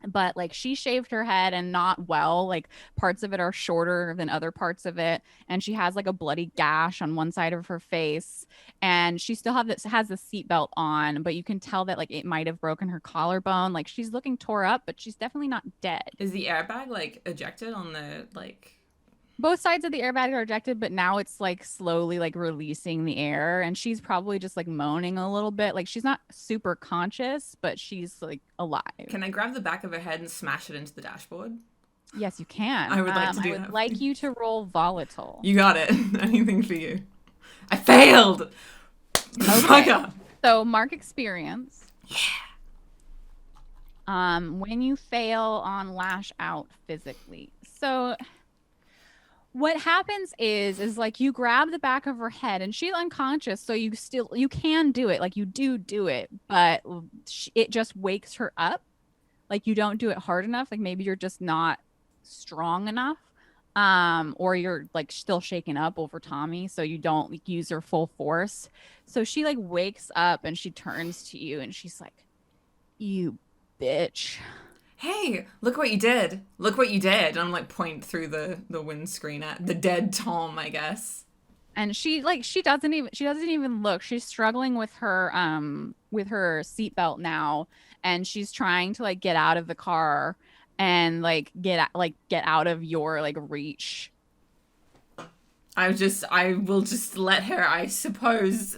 But she shaved her head and not well. Parts of it are shorter than other parts of it, and she has a bloody gash on one side of her face, and she still has the seatbelt on, but you can tell that it might have broken her collarbone. She's looking tore up, but she's definitely not dead. Is the airbag ejected on the Both sides of the airbag are ejected, but now it's slowly releasing the air, and she's probably just moaning a little bit. She's not super conscious, but she's alive. Can I grab the back of her head and smash it into the dashboard? Yes, you can. I would like to do that. I would that. like you to roll volatile. You got it. Anything for you. I failed. Okay. So mark experience. Yeah. When you fail on lash out physically. So what happens is like you grab the back of her head and she's unconscious, so you can do it, like you do it, but it just wakes her up. Like you don't do it hard enough, like maybe you're just not strong enough, or you're like still shaken up over Tommy, so you don't like, use her full force. So she like wakes up and she turns to you and she's like, you bitch. Hey, look what you did. Look what you did. And I'm like point through the windscreen at the dead Tom, I guess. And she doesn't even look. She's struggling with her seatbelt now, and she's trying to like get out of the car and like get out of your like reach. I will just let her, I suppose.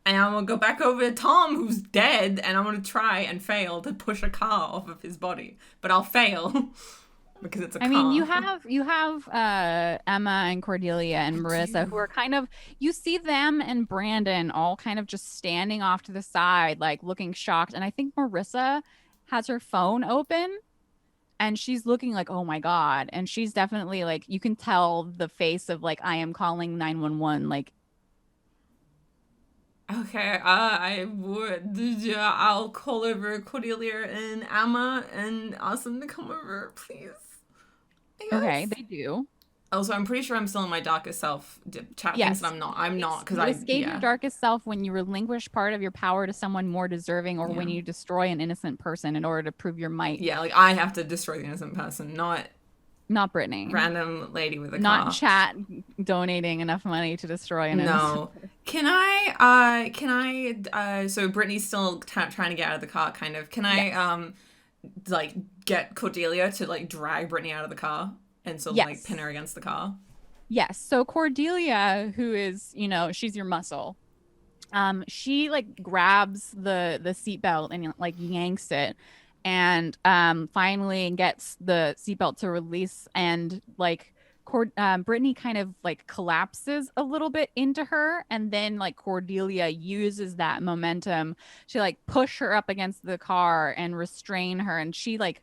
And I'm gonna go back over to Tom, who's dead, and I'm gonna try and fail to push a car off of his body. But I'll fail because it's a car. I mean, you have Emma and Cordelia and Marissa who are kind of, you see them and Brandon all kind of just standing off to the side, like looking shocked. And I think Marissa has her phone open and she's looking like, oh my God. And she's definitely like, you can tell the face of like, I am calling 911. Like, Okay, I would. Yeah, I'll call over Cordelia and Emma and ask them to come over, please. okay, they do. Also, I'm pretty sure I'm still in my darkest self chat Yes. things, and I'm not. I'm not because You I escape your darkest self when you relinquish part of your power to someone more deserving, or when Yeah. you destroy an innocent person in order to prove your might. Yeah, like I have to destroy the innocent person, not Not Brittany. random lady with a Not car. chat donating enough money to destroy an innocent. No. So Brittany's still trying to get out of the car, kind of. Can I, Yes. like, get Cordelia to, like, drag Brittany out of the car and sort of, Yes. like, pin her against the car? Yes. So Cordelia, who is, she's your muscle. She like grabs the seatbelt and like yanks it, and finally gets the seatbelt to release, and like Brittany kind of like collapses a little bit into her, and then like Cordelia uses that momentum to like push her up against the car and restrain her, and she like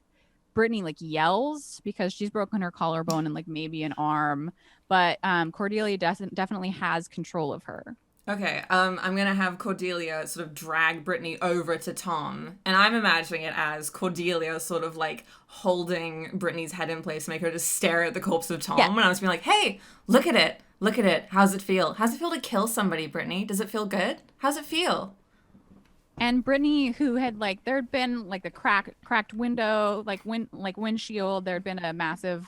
Brittany like yells because she's broken her collarbone and like maybe an arm, but Cordelia definitely has control of her. Okay, I'm gonna have Cordelia sort of drag Brittany over to Tom, and I'm imagining it as Cordelia sort of like holding Brittany's head in place, make her just stare at the corpse of Tom, Yeah. and I was being like, hey, look at it, how's it feel? How's it feel to kill somebody, Brittany? Does it feel good? How's it feel? And Brittany, who had like there'd been like the cracked window, like windshield, there'd been a massive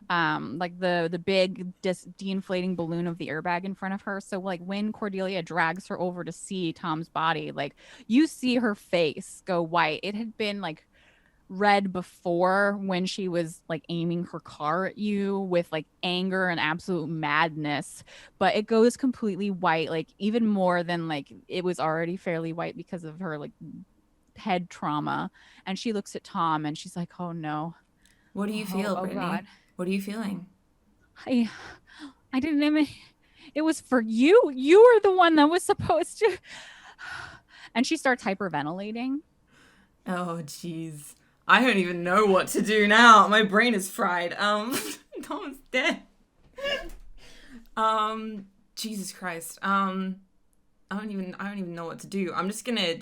like the big de-inflating balloon of the airbag in front of her. So like when Cordelia drags her over to see Tom's body, like you see her face go white. It had been like red before when she was like aiming her car at you with like anger and absolute madness, but it goes completely white, like even more than like it was already fairly white because of her like head trauma. And she looks at Tom and she's like, oh no. What do you feel, Oh Brittany? God. What are you feeling? I didn't even, it was for you. You were the one that was supposed to. And she starts hyperventilating. Oh, jeez. I don't even know what to do now. My brain is fried. Tom's dead. Jesus Christ. I don't even know what to do. I'm just gonna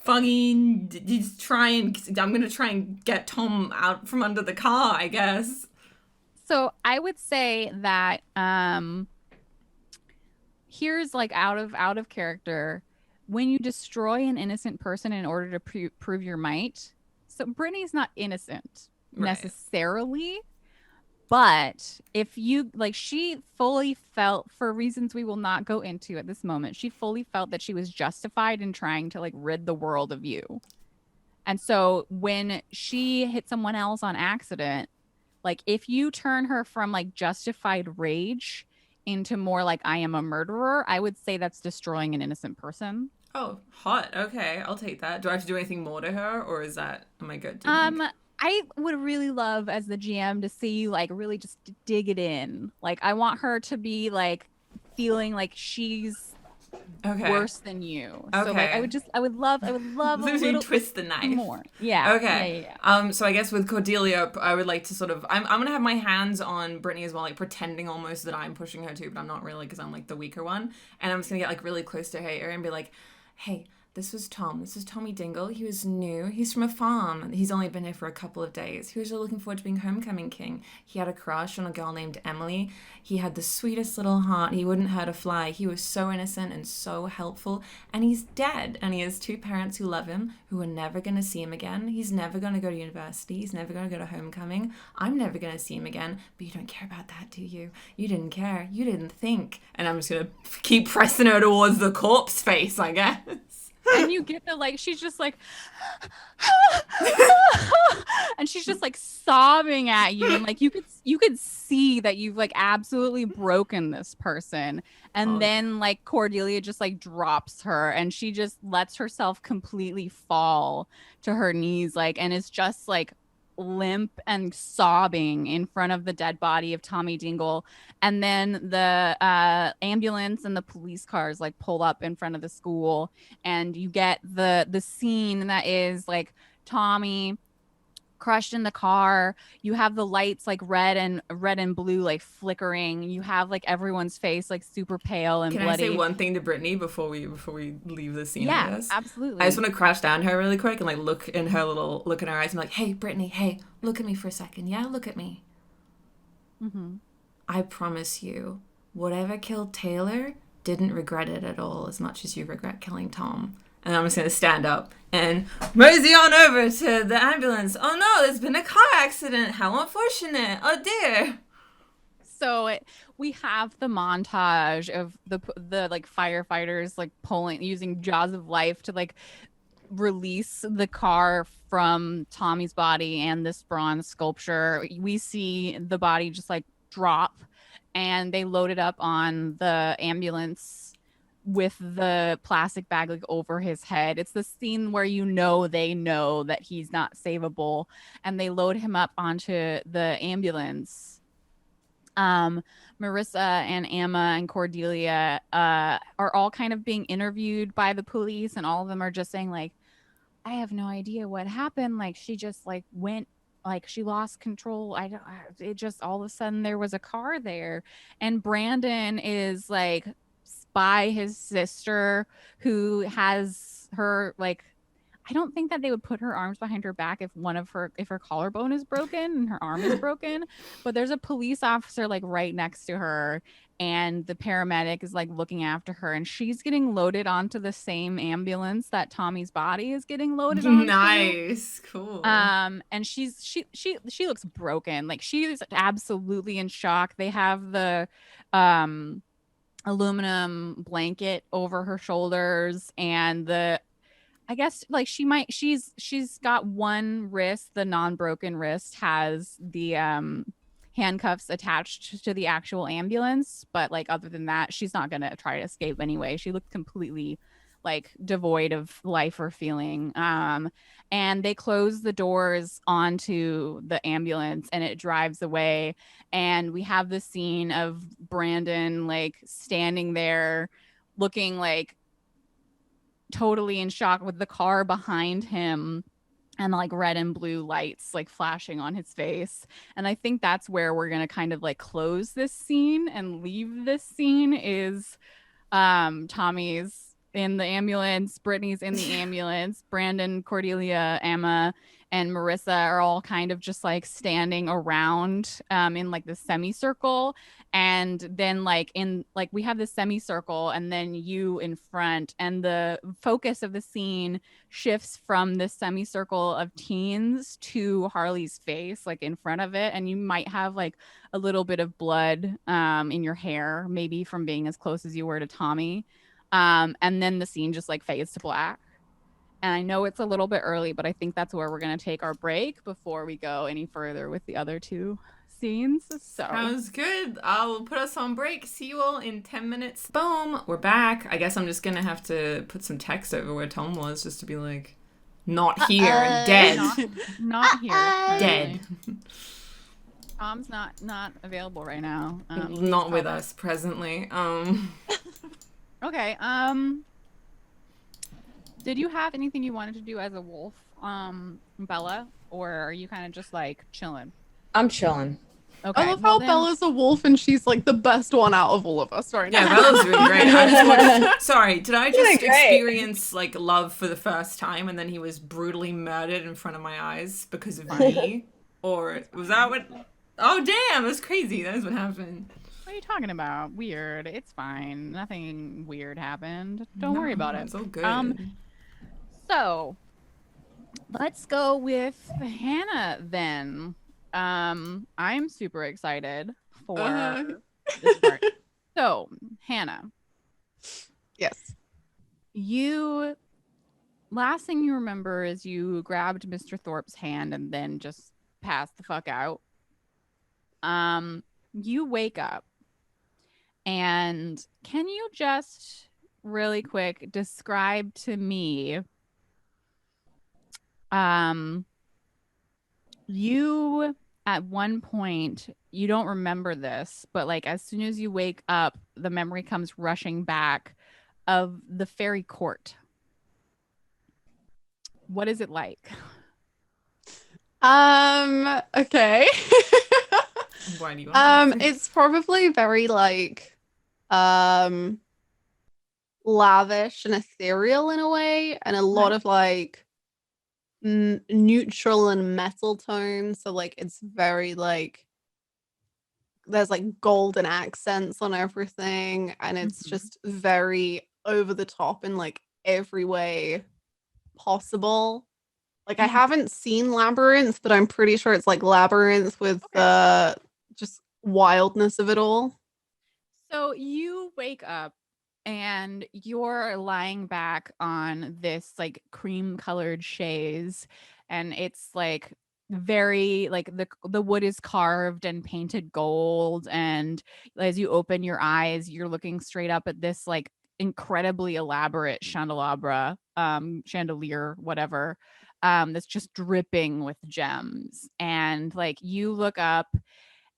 fucking just try and I'm gonna try and get Tom out from under the car, I guess. So I would say that here's like out of character. When you destroy an innocent person in order to prove your might, so Brittany's not innocent Right. necessarily, but if you like, she fully felt, for reasons we will not go into at this moment, she fully felt that she was justified in trying to like rid the world of you. And so when she hit someone else on accident, like if you turn her from like justified rage into more like I am a murderer, I would say that's destroying an innocent person. Oh, hot. Okay, I'll take that. Do I have to do anything more to her, or am I good? Do you think? I would really love as the GM to see you like really just dig it in. Like I want her to be like feeling like she's Okay. worse than you. So like Okay. I would love a Literally little twist the knife. more. Yeah. Okay. Yeah. So I guess with Cordelia, I would like to sort of I'm gonna have my hands on Brittany as well, like pretending almost that I'm pushing her too, but I'm not really because I'm like the weaker one. And I'm just gonna get like really close to her ear and be like, hey, this was Tom. This is Tommy Dingle. He was new. He's from a farm. He's only been here for a couple of days. He was really looking forward to being homecoming king. He had a crush on a girl named Emily. He had the sweetest little heart. He wouldn't hurt a fly. He was so innocent and so helpful. And he's dead. And he has two parents who love him, who are never going to see him again. He's never going to go to university. He's never going to go to homecoming. I'm never going to see him again. But you don't care about that, do you? You didn't care. You didn't think. And I'm just going to keep pressing her towards the corpse face, I guess. And you get the like she's just like and she's just like sobbing at you, and like you could see that you've like absolutely broken this person. And then like Cordelia just like drops her and she just lets herself completely fall to her knees, like, and is just like limp and sobbing in front of the dead body of Tommy Dingle. And then the ambulance and the police cars like pull up in front of the school, and you get the scene that is like Tommy crushed in the car. You have the lights like red and blue like flickering. You have like everyone's face like super pale and Can bloody. I say one thing to Brittany before we leave the scene? Yeah, absolutely. I just want to crash down her really quick and like look in her eyes and be like, hey Brittany, hey, look at me for a second. Yeah, look at me. Mm-hmm. I promise you, whatever killed Taylor didn't regret it at all as much as you regret killing Tom. And I'm just going to stand up and mosey on over to the ambulance. Oh no, there's been a car accident. How unfortunate. Oh dear. So we have the montage of the like firefighters like using jaws of life to like release the car from Tommy's body and this bronze sculpture. We see the body just like drop, and they load it up on the ambulance with the plastic bag like over his head. It's the scene where they know that he's not savable, and they load him up onto the ambulance. Marissa and Emma and Cordelia are all kind of being interviewed by the police, and all of them are just saying like, I have no idea what happened. Like she just like went, like she lost control. It just all of a sudden there was a car there. And Brandon is like by his sister, who has her like, I don't think that they would put her arms behind her back if her collarbone is broken and her arm is broken. But there's a police officer like right next to her, and the paramedic is like looking after her, and she's getting loaded onto the same ambulance that Tommy's body is getting loaded onto. Nice, cool. And she looks broken. Like she's absolutely in shock. They have the aluminum blanket over her shoulders, and I guess like she's got one wrist, the non-broken wrist has the handcuffs attached to the actual ambulance, but like other than that she's not gonna try to escape anyway. She looked completely like devoid of life or feeling. And they close the doors onto the ambulance and it drives away, and we have the scene of Brandon like standing there looking like totally in shock with the car behind him and like red and blue lights like flashing on his face. And I think that's where we're gonna kind of like close this scene and leave this scene is Tommy's in the ambulance, Brittany's in the ambulance, Brandon, Cordelia, Emma, and Marissa are all kind of just like standing around in like the semicircle. And then like we have the semicircle and then you in front, and the focus of the scene shifts from the semicircle of teens to Harley's face like in front of it, and you might have like a little bit of blood in your hair, maybe from being as close as you were to Tommy. And then the scene just like fades to black. And I know it's a little bit early, but I think that's where we're going to take our break before we go any further with the other two scenes. So sounds good. I'll put us on break. See you all in 10 minutes. Boom. We're back. I guess I'm just going to have to put some text over where Tom was just to be like, not here, dead. Not here. Dead. Tom's not available right now. Not with us presently. Okay. Did you have anything you wanted to do as a wolf, Bella, or are you kind of just like chilling? I'm chilling. I Okay. love Well how then, Bella's a wolf and she's like the best one out of all of us right Yeah, now. Bella's really great. I just want to. Sorry, did I Doing just great. experience like love for the first time and then he was brutally murdered in front of my eyes because of me? Or it's was fine. that what? Oh, damn, that's crazy. That's what happened. What are you talking about? Weird. It's fine. Nothing weird happened. Don't worry about No, it. it's all Um. good. So let's go with Hannah then. I'm super excited for Uh, this part. So, Hannah, yes. you last thing you remember is you grabbed Mr. Thorpe's hand and then just passed the fuck out. You wake up and can you just really quick describe to me um you at one point you don't remember this, but like as soon as you wake up, the memory comes rushing back of the fairy court. What is it like? Okay. Why do you want to? It's probably very like um lavish and ethereal in a way, and a lot Right. of like neutral and metal tones. So like it's very like there's like golden accents on everything, and it's Mhm. just very over the top in like every way possible. Like I And haven't seen Labyrinth, but I'm pretty sure it's like Labyrinth with okay. the just wildness of it all. So you wake up and you're lying back on this like cream colored chaise and it's like very like the wood is carved and painted gold, and as you open your eyes you're looking straight up at this like incredibly elaborate chandelier whatever, that's just dripping with gems, and like you look up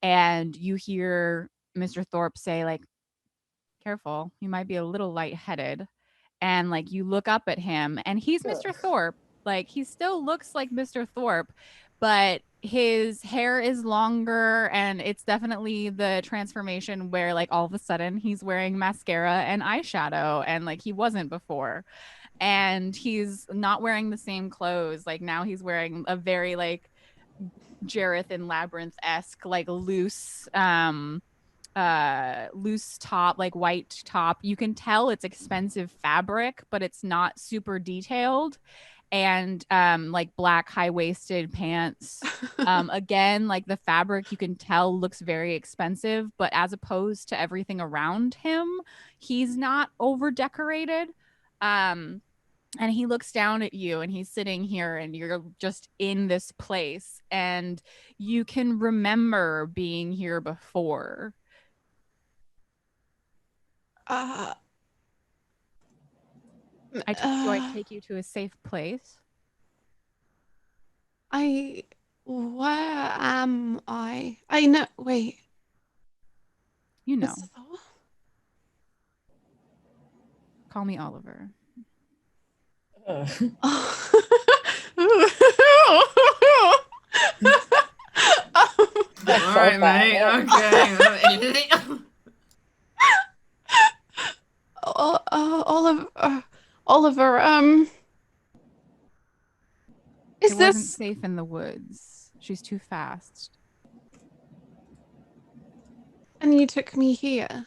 and you hear Mr. Thorpe say like, "Careful, you might be a little lightheaded." And like you look up at him and he's Mr. Ugh. Thorpe. Like he still looks like Mr. Thorpe, but his hair is longer and it's definitely the transformation where like all of a sudden he's wearing mascara and eyeshadow and like he wasn't before. And he's not wearing the same clothes. Like now he's wearing a very like Jareth and Labyrinth-esque like loose top, like white top. You can tell it's expensive fabric, but it's not super detailed. And like black high-waisted pants. Again, like the fabric you can tell looks very expensive, but as opposed to everything around him, he's not over decorated. Um and he looks down at you and he's sitting here and you're just in this place and you can remember being here before. Uh, Do I uh take you to a safe place? I where am I? I know wait, You know, Mr. Thor? call me Oliver. Ugh. I All felt right, mate. that. Okay. Oliver, Oliver, It is wasn't this safe in the woods. She's too fast. and you took me here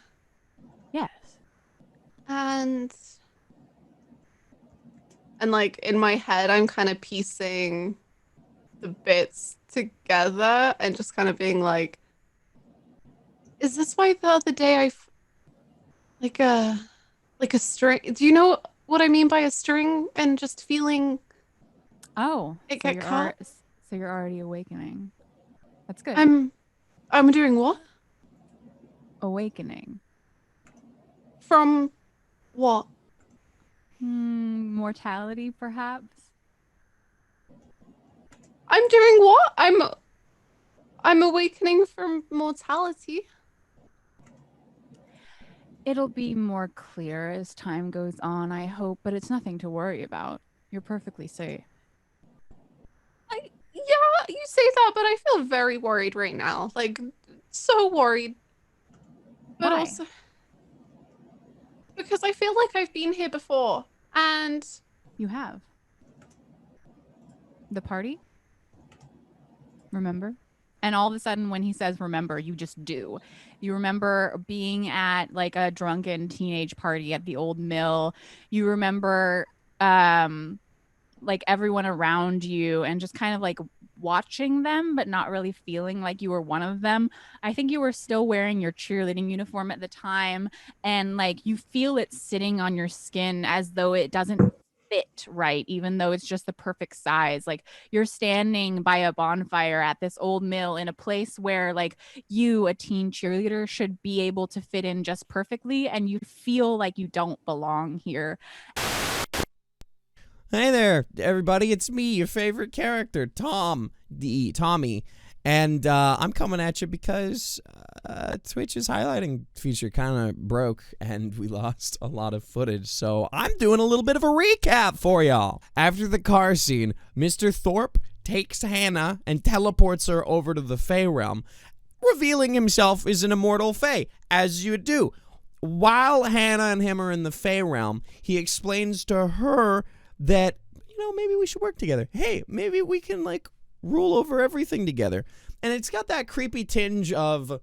Yes. and like in my head I'm kind of piecing the bits together and just kind of being like, is this why the other day like a string, do you know what I mean by a string and just feeling Oh, it get cut? so you're already awakening. That's good. I'm I'm doing what? Awakening. From what? Mortality, perhaps. I'm doing what? I'm awakening from mortality. It'll be more clear as time goes on, I hope, but it's nothing to worry about. You're perfectly safe. Yeah, you say that, but I feel very worried right now. Like, so worried. But Why? also because I feel like I've been here before. And You have. The party? Remember? And all of a sudden, when he says remember, you just do. You remember being at like a drunken teenage party at the old mill. You remember like everyone around you and just kind of like watching them, but not really feeling like you were one of them. I think you were still wearing your cheerleading uniform at the time, and like you feel it sitting on your skin as though it doesn't fit right, even though it's just the perfect size. Like you're standing by a bonfire at this old mill in a place where like you, a teen cheerleader, should be able to fit in just perfectly, and you feel like you don't belong here. Hey there, everybody. It's me, your favorite character, Tommy. And I'm coming at you because Twitch's highlighting feature kind of broke and we lost a lot of footage. So I'm doing a little bit of a recap for y'all. After the car scene, Mr. Thorpe takes Hannah and teleports her over to the Fey realm, revealing himself as an immortal Fey, as you do. While Hannah and him are in the Fey realm, he explains to her that, maybe we should work together. Hey, maybe we can, like, rule over everything together. And it's got that creepy tinge of,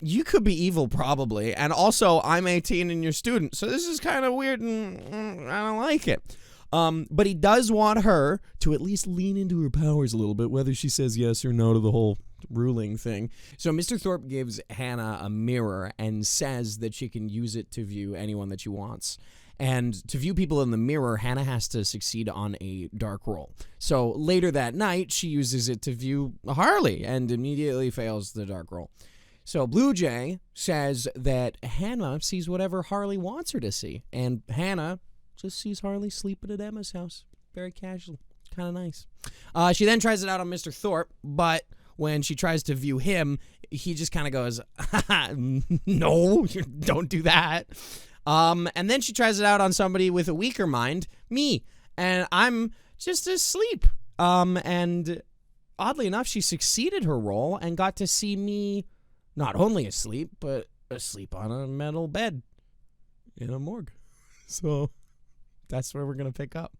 you could be evil, probably. And also, I'm 18 and you're student, so this is kind of weird and I don't like it. But he does want her to at least lean into her powers a little bit, whether she says yes or no to the whole ruling thing. So Mr. Thorpe gives Hannah a mirror and says that she can use it to view anyone that she wants. And to view people in the mirror, Hannah has to succeed on a dark roll. So later that night, she uses it to view Harley and immediately fails the dark roll. So Blue Jay says that Hannah sees whatever Harley wants her to see. And Hannah just sees Harley sleeping at Emma's house. Very casual. Kind of nice. She then tries it out on Mr. Thorpe, but when she tries to view him, he just kind of goes, no, don't do that. And then she tries it out on somebody with a weaker mind, me, and I'm just asleep. And oddly enough, she succeeded her role and got to see me not only asleep, but asleep on a metal bed in a morgue. So that's where we're going to pick up.